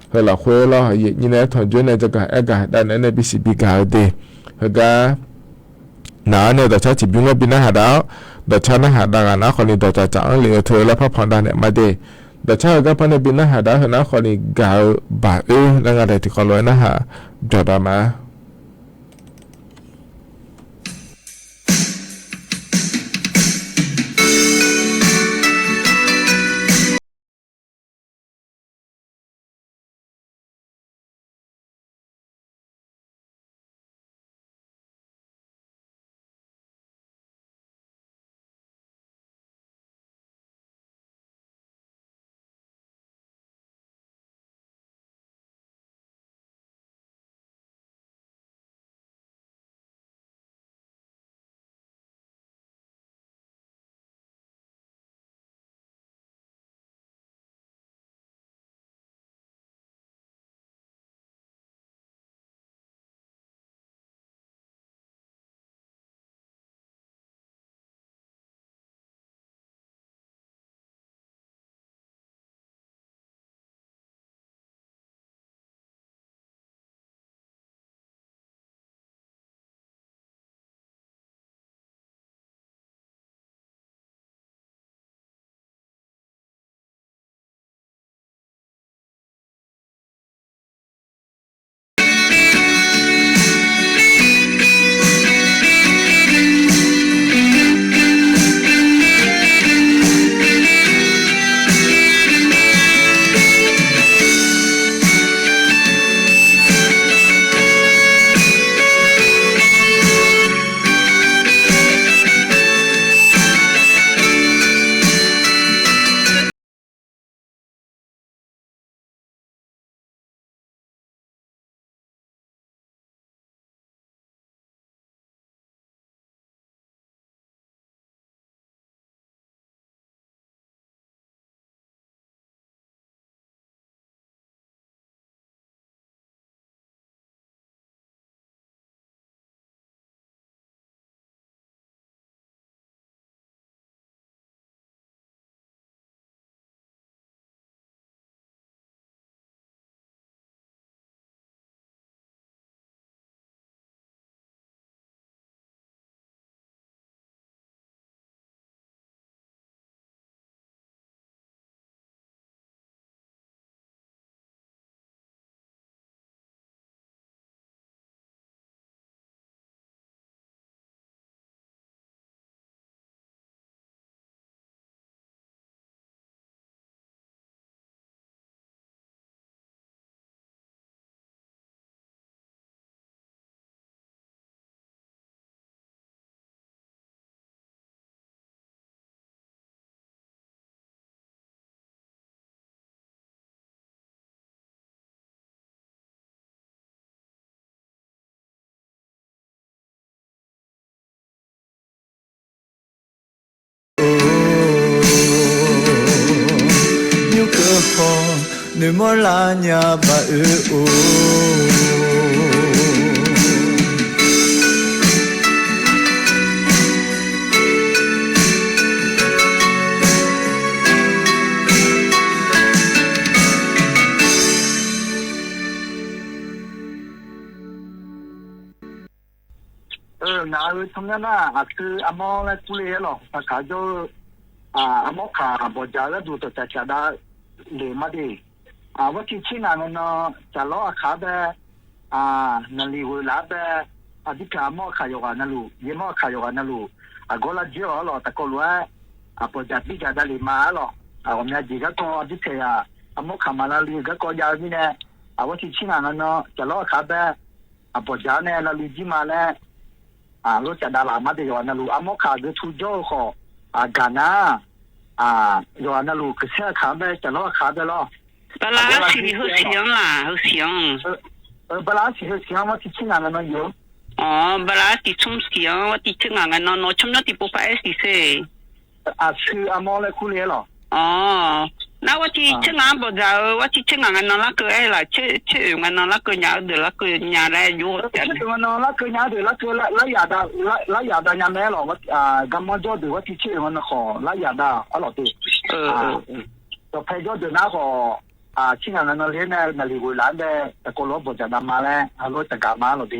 เฮเราคุยเราเยอะนี่นะถอนจนในจากการด้านนั้นในบิสิบิกาเดหัวก้าหนาเนี่ยแต่ชาจิบยุ่งกับบินหาดาวแต่ชาหน้าหาดางนะคนนี้แต่จะจังเหลือเธอและพระพรดาเนี่ยมาเดแต่ชาก็พันในบินหน้าหาดาวนะคนนี้กาวบาแล้วงานใดที่เขาลอยหน้าหาจอดมา ne mo la nya ba o nào thông nhân à cứ amo là cú lê lo ta cả cho amo cả bỏ giá là đủ tất cả đã lê mà đi vậy thì khi nào nó trả lo cả bé nó đi hồi lá bé đi cả amo cả yoga nó lu yếm amo cả yoga nó lu gọi là gì lo ta có lo bỏ giá đi giá đã lê mà lo hôm nay chỉ có đi chơi amo cả mà là lê có giá như này vậy thì khi nào nó trả lo cả bé bỏ giá này là lê gì mà này lúcจะดารามาเดียวนั่นลูกอโมคาเดทุโจขอกานาอยู่นั่นลูกก็เชื่อขาไปจะรอขาไปรอบลาสีเขาเสียงล่ะเขาเสียงบลาสีเขาเสียงว่าที่ที่งานนั่นอยู่บลาสีชุ่มเสียงว่าที่ที่งานนั่นชุ่มแล้วที่ปุ๊บไปสิเซ่คืออโมเลยคู่เลยหรอ那我去吃俺不着，我去吃俺那个哎啦，吃俺那个伢的那个伢来有。吃俺那个伢的那个拉牙的拉牙的伢来了，我干嘛做的？我去吃俺那好拉牙的，老对。就拍照的那个吃俺那里呢，那里回来的，那个萝卜在那嘛嘞，罗在干嘛了的？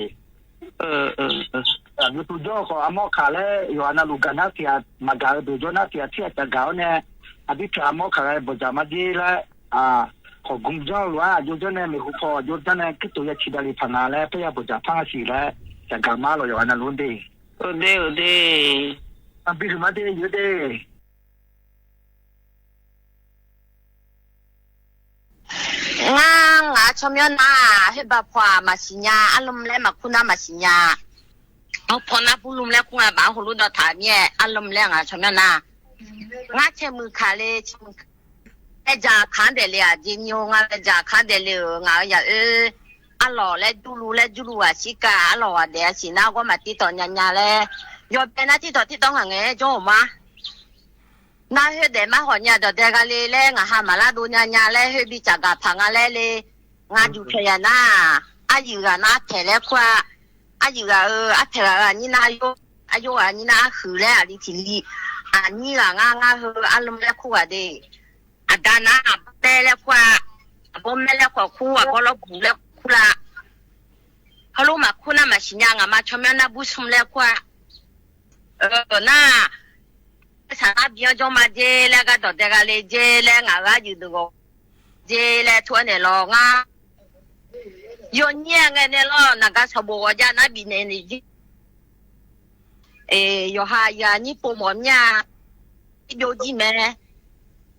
你做做个阿莫卡嘞，有那路干那些马家的做那些吃在搞呢。अभी क्या मो खरा है बजामा जी ला को गुमजो लवा जो जने में को जो जने कि तो या छिदाली फना ले पे या बजा फा सी ले जा गामा लो या ना लुंदे ओदे अभी मा दे यो दे nga chomyo na heba kwa masinya alum le makuna masinya opona bulum le kunga ba hulu do ta mie alum le nga chomyo na nga che mu khale e ja khan de le a jin yo nga le ja khan de le nga ya alo le dulu a sika alo a de sina ko ma ti to nya nya le yo pe na ti to nga nge jo ma na he de ma ho nya do de ga le nga ha ma la du nya nya le he bi cha ga pha nga le nga ju che ya na a yu ga na the le kwa a yu ga a the ga ni na yo a yo a ni na hu le a li ti li ani la nga ho alum le ku a de adana pe le kwa bo me le kwa ku a ko lo ku le ku la halu ma ku na ma shinya nga ma chomya na bu sum le kwa na sa bia jo ma je le ga do de ga le je le nga ga yu do go je le tu ne lo nga yo nye nga ne lo na ga so bo ja na bi ne ni ji yo ha ya ni po mo nya yo ji me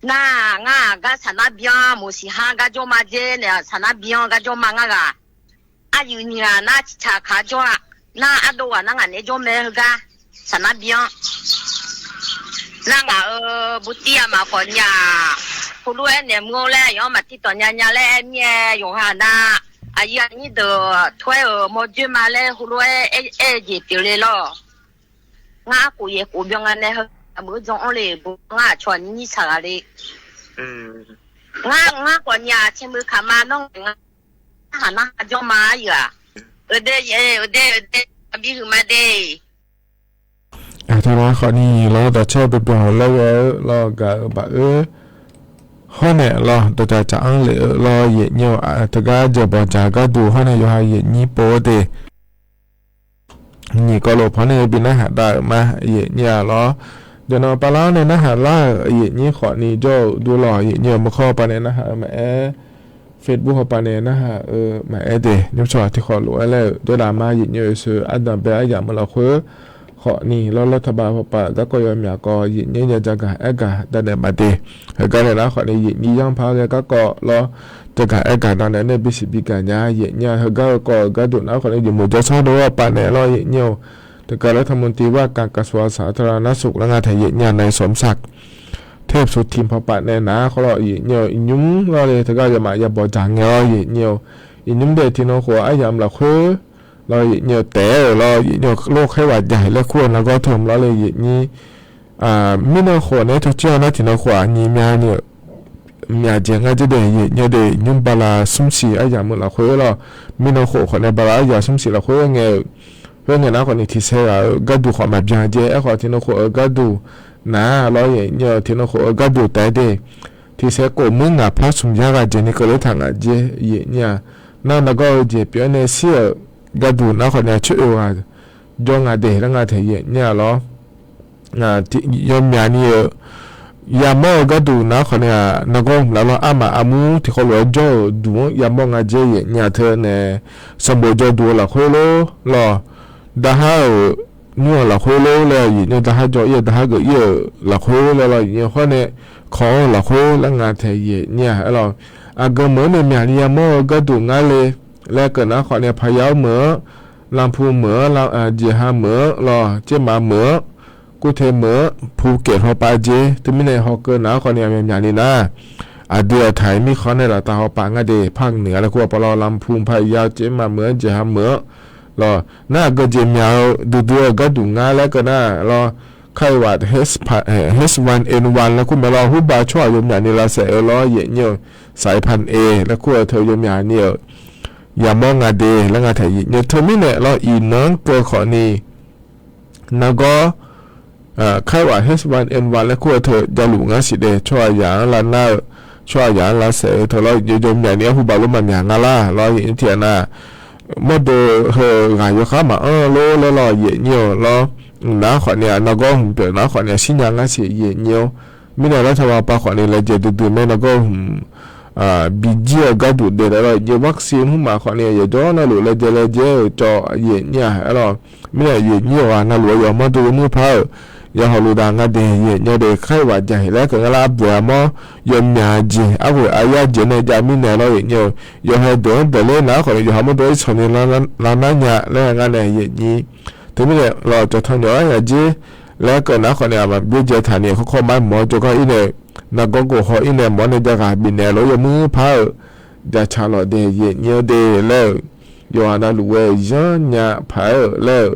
na nga ga sana bia mo si ha ga jo ma je ne sana bia ga jo ma nga ga a yu ni na chi cha kha jo na ado wa na nga ne jo me ga sana bia na nga butia ma ko nya ku lu ne mo le yo ma ti to nya nya le mie yo ha na a ya ni de thwe mo ju ma le ku lu ji ti le lo nga ku ye ku byong ne ha mo jong le bu nga chon ni sa le nga ko nya chi mu kha ma no nga ha na jo ma ya ode abi hu ma de ถ้าเราขอนี่เราจะชอบไปบอกเราก็แบบข้อเนี่ยเราจะจะอังเลยเราเหยียดเนียวแต่ก็จะบอกจาก็ดูข้อเนี่ยอยู่ให้เหยียดนี้โปรเดนี่ก็เราพอเนี่ยบินอาหารได้มาเหยียดเนี่ยเราเดี๋ยวเราไปแล้วเนี่ยนะฮะล่าเหยียดนี้ขอนี่โจดูหล่อเหยียดเนี่ยมาเข้าไปเนี่ยนะฮะมาเฟซบุ๊กเข้าไปเนี่ยนะฮะมาเดนิวชอที่ขอรู้แล้วด้วยดราม่าเหยียดเนี่ยคืออันดับแรกอย่างเมื่อเราคือขอนี่เรารัฐบาลพอปะก็ยอมอยากก็ยินเนี่ยจะกะเอกะแต่เนี่ยมาดีก็เลยนะขอนี่ยินนี่ยังพาเลยก็เราจะกะเอกะตอนนั้นเนี่ยบิสิบิกันยายินเนี่ยก็ดูนะขอนี่อยู่หมู่จะชอบดูว่าปะเนี่ยเรายินเนี่ยแต่ก็รัฐมนตรีว่าการกระทรวงสาธารณสุขและงานไทยยินเนี่ยในสมศักดิ์เทพสุทิมพอปะเนี่ยนะเขาเรายินเนี่ยยุ่งเราเลยแต่ก็จะมาอย่าบอกจางเงายินเนี่ยยุ่งเด็ดที่น้องหัวไอ้ยามเราคือเราเนี่ยแต่เราเนี่ยโรคไข้หวัดใหญ่และควรแล้วก็ทมเราเลยอย่างนี้ไม่น่าขวดในทุกเจ้านะที่เราขวานี้มาเนี่ย มีอาจจะงั้นจะได้เนี่ยได้ยุ่งบาลาสุ่มสีไอ้อย่างมึงละคุยเรามีน้องโขคนในบาลาอย่าสุ่มสีละคุยไงเพื่อนเนี่ยนะคนนี้ที่เสียก็ดูความแบบอย่างเจ้ไอ้คนที่น้องโขก็ดูนะเราเนี่ยที่น้องโขก็ดูแต่เดที่เสียกูมึงอ่ะพระสมยากาเจนี่ก็เลยทางอ่ะเจ้เนี่ยนั่นแล้วก็เจ้เปียเนี่ยเสียก็ดูนะคนเนี่ยช่วยว่าจงอ่ะเดแล้วงานเทียเนี่ยหรที่ยอมยานี่ยามอก็ดูนะคนเนี่ยนักก็แล้วอามาอามูที่เขาเลยจ่อดูยามองอาเจเนี่ยเธอเนี่ยสมบูรณ์จ่อดูละคุยโลหรอดาฮานัวละคุยโลเลยเนี่ยดาฮาจ่อเยดาฮาก็เยละคุยโลเลยเนี่ยเขาเนี่ยของละคุยแล้วงานเทียเนี่ยเราอากเหมือนเนี่ยยามอก็ดูงานเลยแล้วก็นะคนเนี่ยพยาวเหมือลำพูเหมือเราเจียฮาเหมือรอเจ้ามาเหมือกูเทเหมือภูเก็ตหัวปาเจถึงไม่ในฮอกเกอร์นะคนเนี่ยมีอย่างนี้นะเดือไทยมีคนในละตาหัวปางเดภาคเหนือแล้วกูปลอลำพูพยาวเจ้ามาเหมือเจียฮาเหมือรอหน้าก็เจียมยาวดูก็ดูงานแล้วก็น่ารอไข้หวัด H1N1 แล้วคุณมารอหุบบาช่วยยมอย่างนี้ละเสียล้อเยี่ยสายพันธุ์ A แล้วกูเธอยมอย่างนี้อย่ามองเดแล้วงานไทยเนี่ยเธอไม่เนี่ยเราอีน้องเกิดขอนี้นักก็ไข้หวัด H1N1 แล้วคู่เธอจะหลุงงั้นสิเดช่วยอย่างละหน้าช่วยอย่างละเสเธอเราโยมอย่างนี้ผู้บาลุมันอย่างละเราอย่างเทียน่ะเมื่อดูเธอไงอยู่ข้ามาโลแล้วเราเยี่ยเนียวเราน้าขอเนี่ยนักก็เปลี่ยนน้าขอเนี่ยชิ้นอย่างงั้นสิเยี่ยเนียวไม่ได้แล้วทว่าปาขอเนี่ยเลยจะดูไม่นักก็บีเจียก็ดูเดี๋ยวเราเยี่ยวัคซีนหุ่มมาขอเนี่ยอย่าจ้อนะหรือเลยเจเลยเจ้าจ่อเยี่ยเนี่ยเราไม่ได้เยี่ยเนียวนะหรืออย่ามาดูมือเผายาฮอลูดางาเดยเนี่ยเด็กไข้หวัดใหญ่แล้วก็ลาบัวมอยมยาจีเอาไว้อายาเจเนจามิเนเราเนี่ยยอให้โดนเดเลนะคนอยู่หามันโดยสนิลานาเนี่ยแล้วงานเนี่ยยี่ถึงไม่เนี่ยเราจะทำอย่างไรจีแล้วก็นะคนเนี่ยมันเบี้ยเจฐานเนี่ยเขาเข้ามาหมอจะก็อินเนี่ยนักก็กูเขาอินเนี่ยหมอเนี่ยจะกาบินเนี่ยเราอย่ามือเผาจะชาลอเดยเนี่ยเดแล้วยอนาลูเวยันเนี่ยเผาแล้ว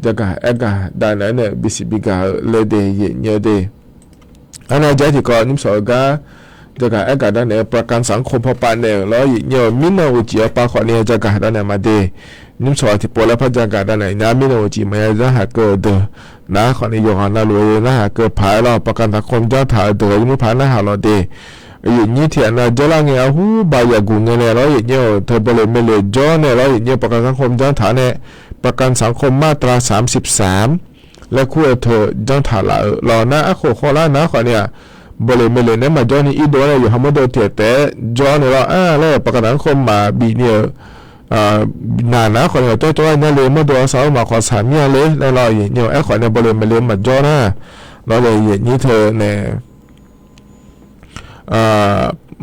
จะกะเอกะได้ไหนเนี่ยบิสิบิกาเลเดยเนี่ยเดอันนั้นใจที่ก่อนนิมสอกาจะกะเอกะได้เนี่ยประกันสังคมพอปานเนี่ยแล้วเนี่ยมินาอุจิปาขอเนี่ยจะกะได้เนี่ยมาเดนิมสอที่ปอแล้วพจะกะได้เนี่ยนามินาอุจิมาจะหาเกิดนะขอเนี่ยยอนาลุยนะหาเกิดภายเราประกันสังคมจะถ่ายเดือดมุภานะหาเราเดอย่างนี้ที่อันนั้นจะละเงี้ยหูบายากุงเนี่ยเราอย่างเนี่ยเธอเปเลยไม่เลยจ้อเนี่ยเราอย่างเนี่ยประกันสังคมจะถ่ายเนี่ยประกันสังคมมาตรา33และคู่เธอจังถ่ายละรอนะอะโคขอละนะขอเนี่ยบริเมเลเนี่ยมาจ้อนี่อีโดเนี่ยอยู่ฮัมโมโดเตียแต่จ้อเนี่ยเราแล้วประกันสังคมมาบีเนี่ยนานะขอเนี่ยตัวเนี่ยเลยมาดูสาวมาขอ3เนี่ยเลยแล้วเราอย่างเนี่ยไอ้ขอเนี่ยบริเมเลมาจ้อนะเราเลยอย่างนี้เธอเนี่ย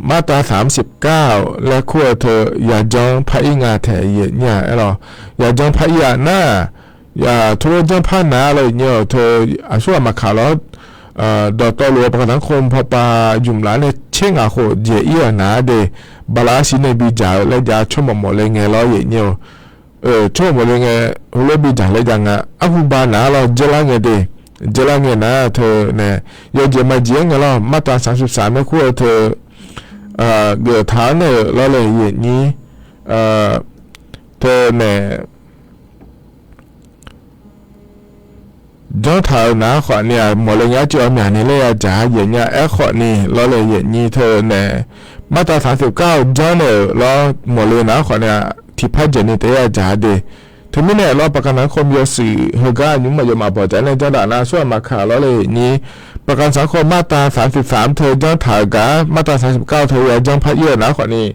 มาตรา39และคู่เธออย่าจ้องพระอิงาแถเยเนี่ยหรออย่าจ้องพระยาหน้าอย่าทุรจ้องพระนาเลยเนี่ยเธอช่วยมาขาลดอกตอลัวประกันสังคมพอปายุ่มหลานเนี่ยเช่งอาโคเจียนาเดบาลาสิเนบีจ่าและยาช่วยหมดเลยไงเราเนี่ยช่วยหมดเลยไงเราบีจ่าเลยจังอ่ะอาคูบานาเราเจริญไงเดเจริญไงนะเธอเนี่ยยจะมาเจียงไงเรามาตรา33ไม่คู่เธอเกิดฐานเนี่ยเราเลยอย่างนี้เธอเนี่ยจ้องถ่ายนะขอเนี่ยหมดเลยเนี่ยจอมอย่างนี้เลยจ๋าอย่างเงี้ยแอขอนี่เราเลยอย่างนี้เธอเนี่ยมาตรา39จ้องเนี่ยเราหมดเลยนะขอเนี่ยที่พัดเจนี่เตะจ๋าเดถึงไม่เนี่ยเราประกันสังคมยศสื่อเฮก้ายุ่งมาอยู่มาบอกใจในเจ้าด่านาช่วยมาข่าวเราเลยนี้ประกันสังคมมาตรา33เธอจ้องถ่ายกะมาตรา39เธอจ้องพัดเยอะนะขอนี่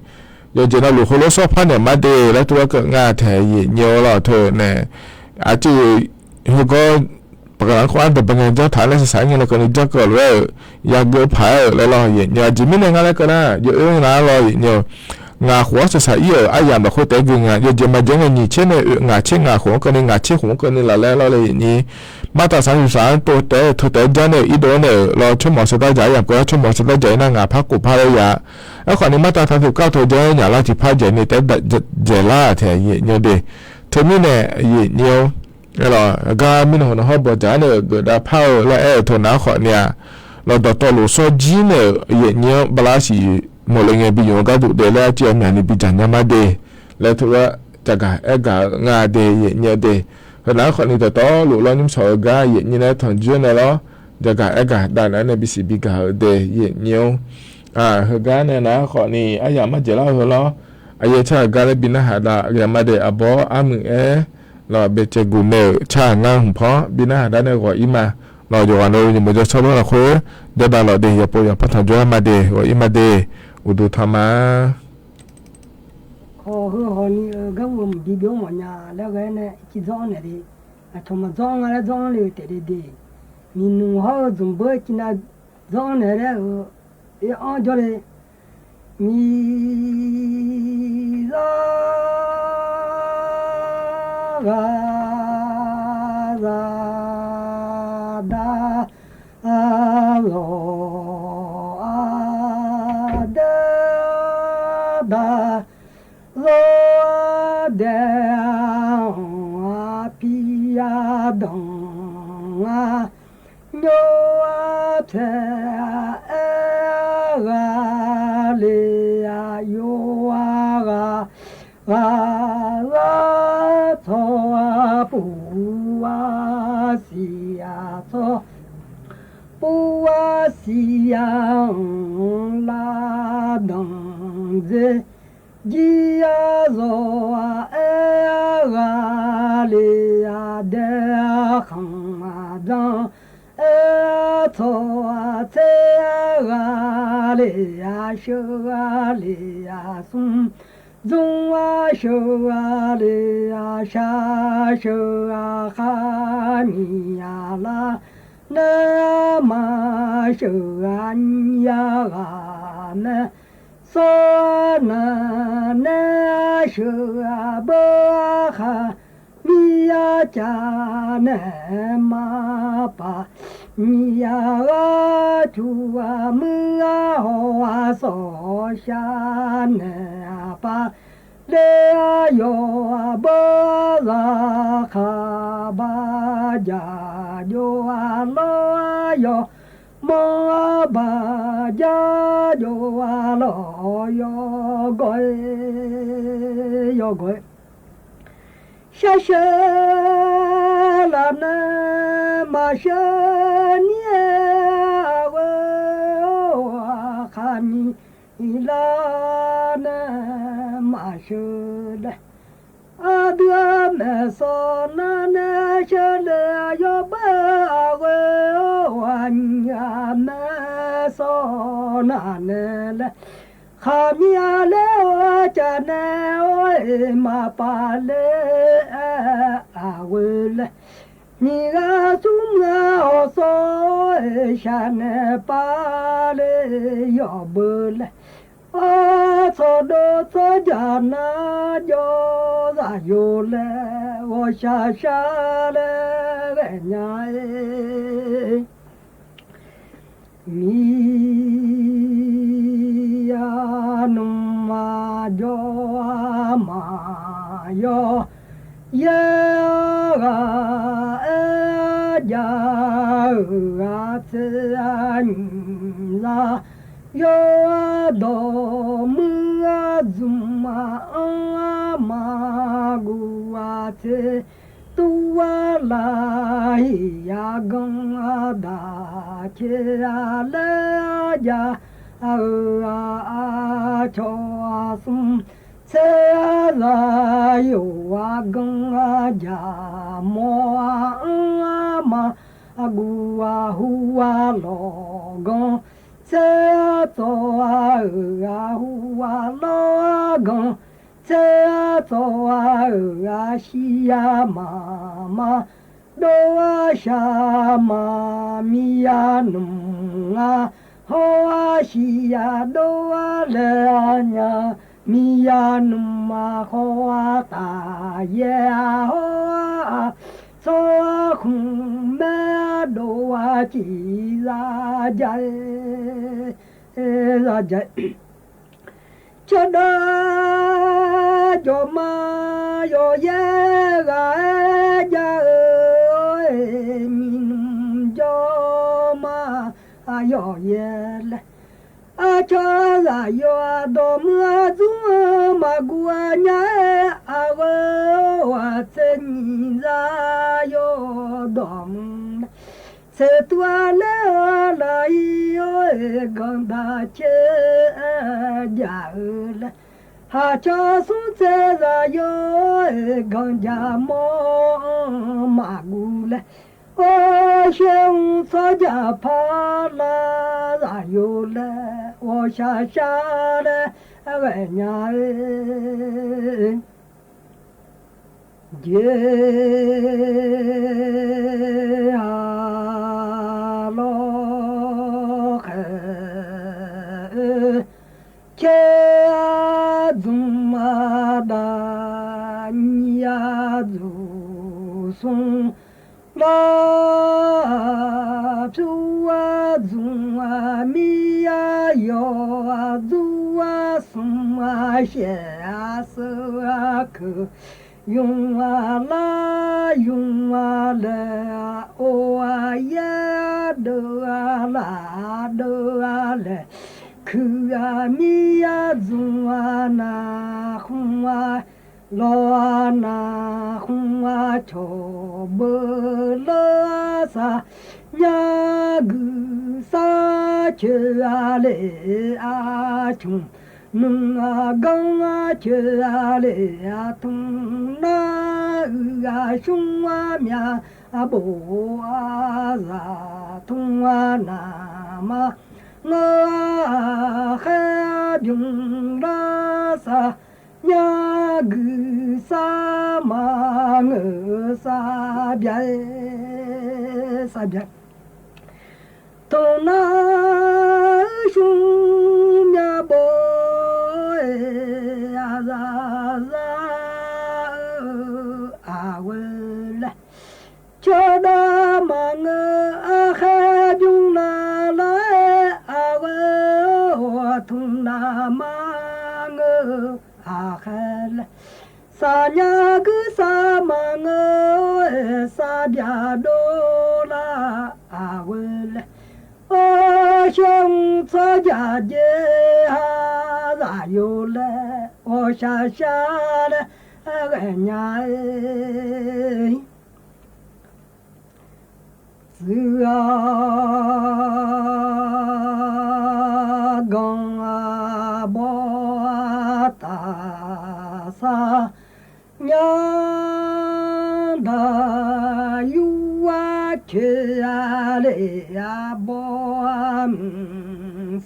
โยนเจนาลูกโคโลซอพัดเนี่ยมาเดและตัวเกิดงาแถยเนียวเราเธอเนี่ยอาจจะเฮก้าประกันสังคมแต่เป็นไงเจ้าถ่ายและสายเงินเราคนนี้เจ้าเกิดเลยอยากเกิดผายแล้วเราเห็นเนี่ยจิไม่เนี่ยงานอะไรก็ได้เยอะนะเราเนี่ยงาหัวจะใส่เยอะไอ้ยามเราคุยแต่กินงาเยอะจะมาเจอเงินนี่เช่นเนี่ยงาเช่นงาหัวก็เนี่ยงาเช่นหัวก็เนี่ยละแล้วเราเลยอย่างนี้มาตรา33ตัวแต่ตัวแต่เจ้าเนี่ยอีโดเนี่ยเราชั่วโมงสุดท้ายจ่ายอย่างก็ชั่วโมงสุดท้ายจ่ายนั่งงาพักกุพาระยะแล้วคนนี้มาตรา39ตัวเจ้าเนี่ยเราที่พักจ่ายเนี่ยแต่เจล่าแถวเนี่ยเดเธอไม่เนี่ยเนี่ยเราก็ไม่หนูนะฮะบอกจ่ายเนี่ยเกิดได้พักแล้วทนน้าขอเนี่ย เราดอตโลซอจีเนเยเนียบลาสีหมดเลยไงบิยงก็ดูเดลเจียมนี่บิจันยามาเดแล้วถือว่าจากการกางาเดเยเนียเดขณะคนนี้ต่อหลุดล้อนิ่มสอกาเยเนียถอนจุนแล้วจากการด้านนั้นบิสิบิกาเดเยเนียเฮกาเนี่ยนะคนนี้อายามาเจล่าเหรออายาชาการบินาหาดาเรียมาเดอบออามึงเราเบเจกูเนชางางเพราะบินาหาดาเนี่ยก็อิมาเราอยู่กันเราอยู่มันจะชอบเราคุยเดี๋ยวเราเดี๋ยวพออย่าพัฒนาจ้ามาเดว่าอิมาเดอุดุธรรมะขอให้คนก็ว่ามีเดียวมันยาแล้วก็เนี่ยจีจ้องเนี่ยดิทำมาจ้องอะไรจ้องเลยแต่ดีมีหนุ่มเขาจุ่มเบิกกินอะไรจ้องเนี่ยแล้วอ๋อจอเลยมีจ้องดาโลดาโลเดพิยาดงโยเทเลโยโทปูวาสิยาโทปูวาสิยาลาดังเจจียาโซเลเดขังมาดังโทเทเลชเลซุมจงว่าชเลชาชคามียาลานามาชอัญญามะโซนานาชบะคามียาจานะมาปะมียาจูมึงโหโซชานะปะเลโยบะลาคาบาจาโยโลโยมบาจาโยโลโยกอยโยกอยชาชาลานามาชาเนียวขามีลานามาชลอาเดือเมสนานาชลโยบะวันยาเมสนาเนลขามีอะไรจาเนโอมาปาเลอาเวลมีกาซุมกาโอโซชาเนปาเลยอเบลอาโซโดโซจานาโยซาโยเลโอชาชาเลเวญายมีนุมาโยมาโยเยกาจาเซนลาโยโดมึงจุมามากุอาเซตัวลายยากังดาเชลายาชอสุมเซลายว่ากังจามมากัวหัวลอกงเซตัวหัวลอกงเซตัวชิยามามาโดชามามิยานุงาโฮอาชิยาโดเลญามิยานุมาโฮอาตาเยโฮอาโซคุเมโดอาจิลาใจลาใจชดาโยมาโยเยกาจามินุโยมาโย要也来。啊，这啊要到么子嘛过年啊我这你咋要到么？这多了了有刚大姐家了，哈家送这个有刚家忙马古了。我想参加爬了，然有了，我下了，为娘人，姐啊罗嘿，切祖玛达尼亚祖松。啦，走啊走啊，咪呀哟啊，走啊送啊，写啊手啊口，用啊啦用啊来，哦啊呀都啊啦都啊来，口啊咪呀走啊那红啊。lo na hua cho bơ lơ sa nhà gu sa chơ a lệ a chung nung a găng a chơ a lệ a tung na ư a chung a mya a bo a za tung a na ma ngơ a khe byung la sa nhà gu sa ma ngơ sa bia tô na shung mya bo a za a wele cho da ma ngơ a kha byung la la a we thung na ma ngơ a khel sa nya gu sa ma ngơ sa bia do la a wel o shong sa ja je ha za yo le o sha le a nya zi a gong a bo ta sa nya da yu a che a le a bo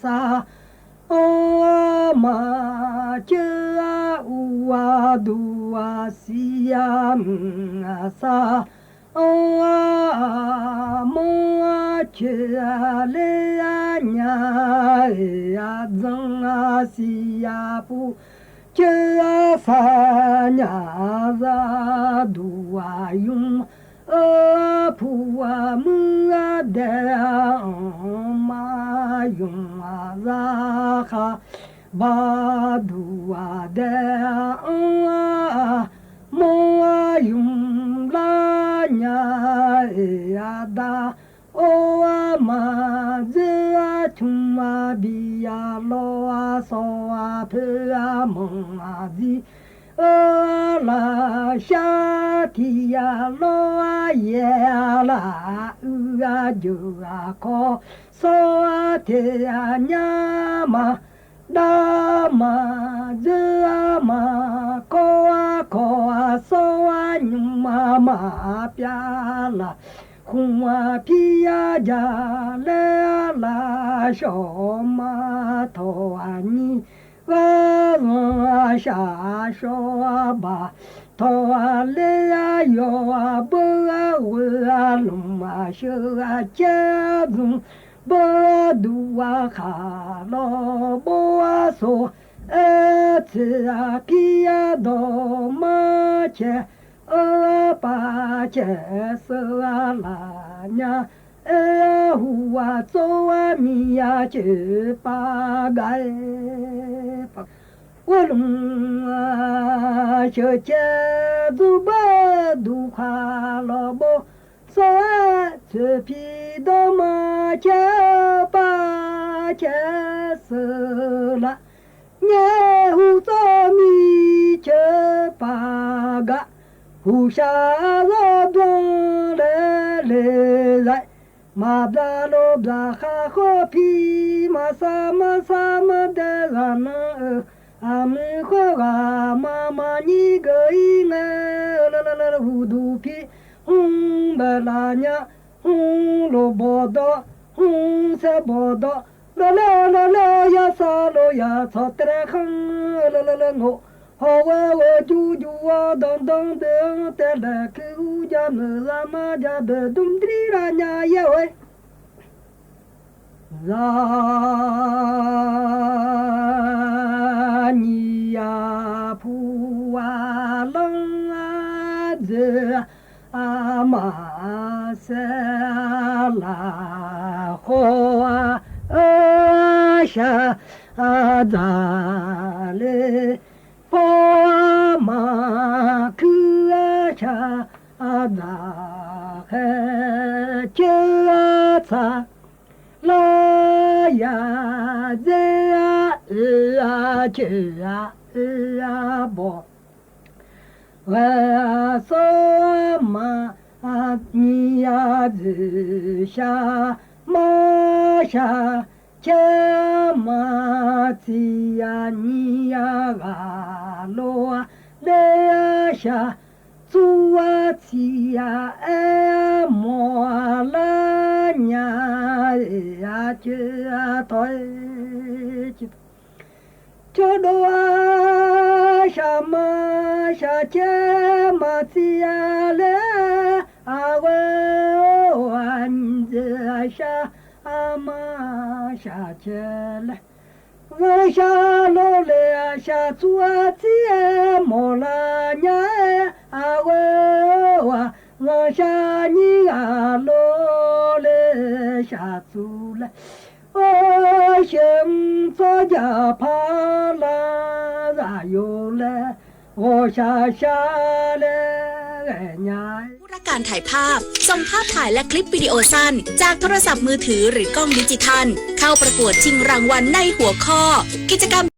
sa o ma che a u a du a si a sa o a mo a che a le a nya a zang a si a pu che a fa nya za du a yung a pu a mu a de a ma yung a za kha ba du a de a mo a yung la nya a da o a ma ze a chung a bi a lo a so a pe a mong a di a la sha ti a lo a ye a la u a ju a ko so a te a nya ma da ma ze a ma ko a so a nyum ma pya la Hua pia ja le la sho ma to ani wa wa sha sho ba to le yo bo wa lu ma shu a cha du bo du wa kha lo bo so e tsa pia do ma che ba che so la nya e hua zo a mi ya che ba gai wa lung a che che du ba du kha lo bo so 这批的马车把车死了，年后早米车把个，胡下了装来。马布拉罗布拉哈哈皮马萨的拉那阿米呵啊妈妈你个伊哎啦糊涂皮红白拉娘红萝卜的红色卜的啦呀沙罗呀草得来哼啦我。好我啾啊，当当的得来去乌家么啦嘛家的东地啦呀呀喂，啦你呀扑啊冷啊热啊嘛塞啦火啊下啊咋嘞？巴马克查阿达嘿切查拉呀这啊切啊波，我说嘛你呀子下马下。切马吉呀尼呀嘎罗啊勒呀下祖啊吉呀哎莫拉呀呀切啊推切多啊下马下切马吉呀勒啊我安子下。阿妈下去了，我下楼来下做姐莫拉娘啊我下你啊楼来下做了，我想做家怕了咋有了，我下了哎呀。การถ่ายภาพส่งภาพถ่ายและคลิปวิดีโอสั้นจากโทรศัพท์มือถือหรือกล้องดิจิทัลเข้าประกวดชิงรางวัลในหัวข้อกิจกรรม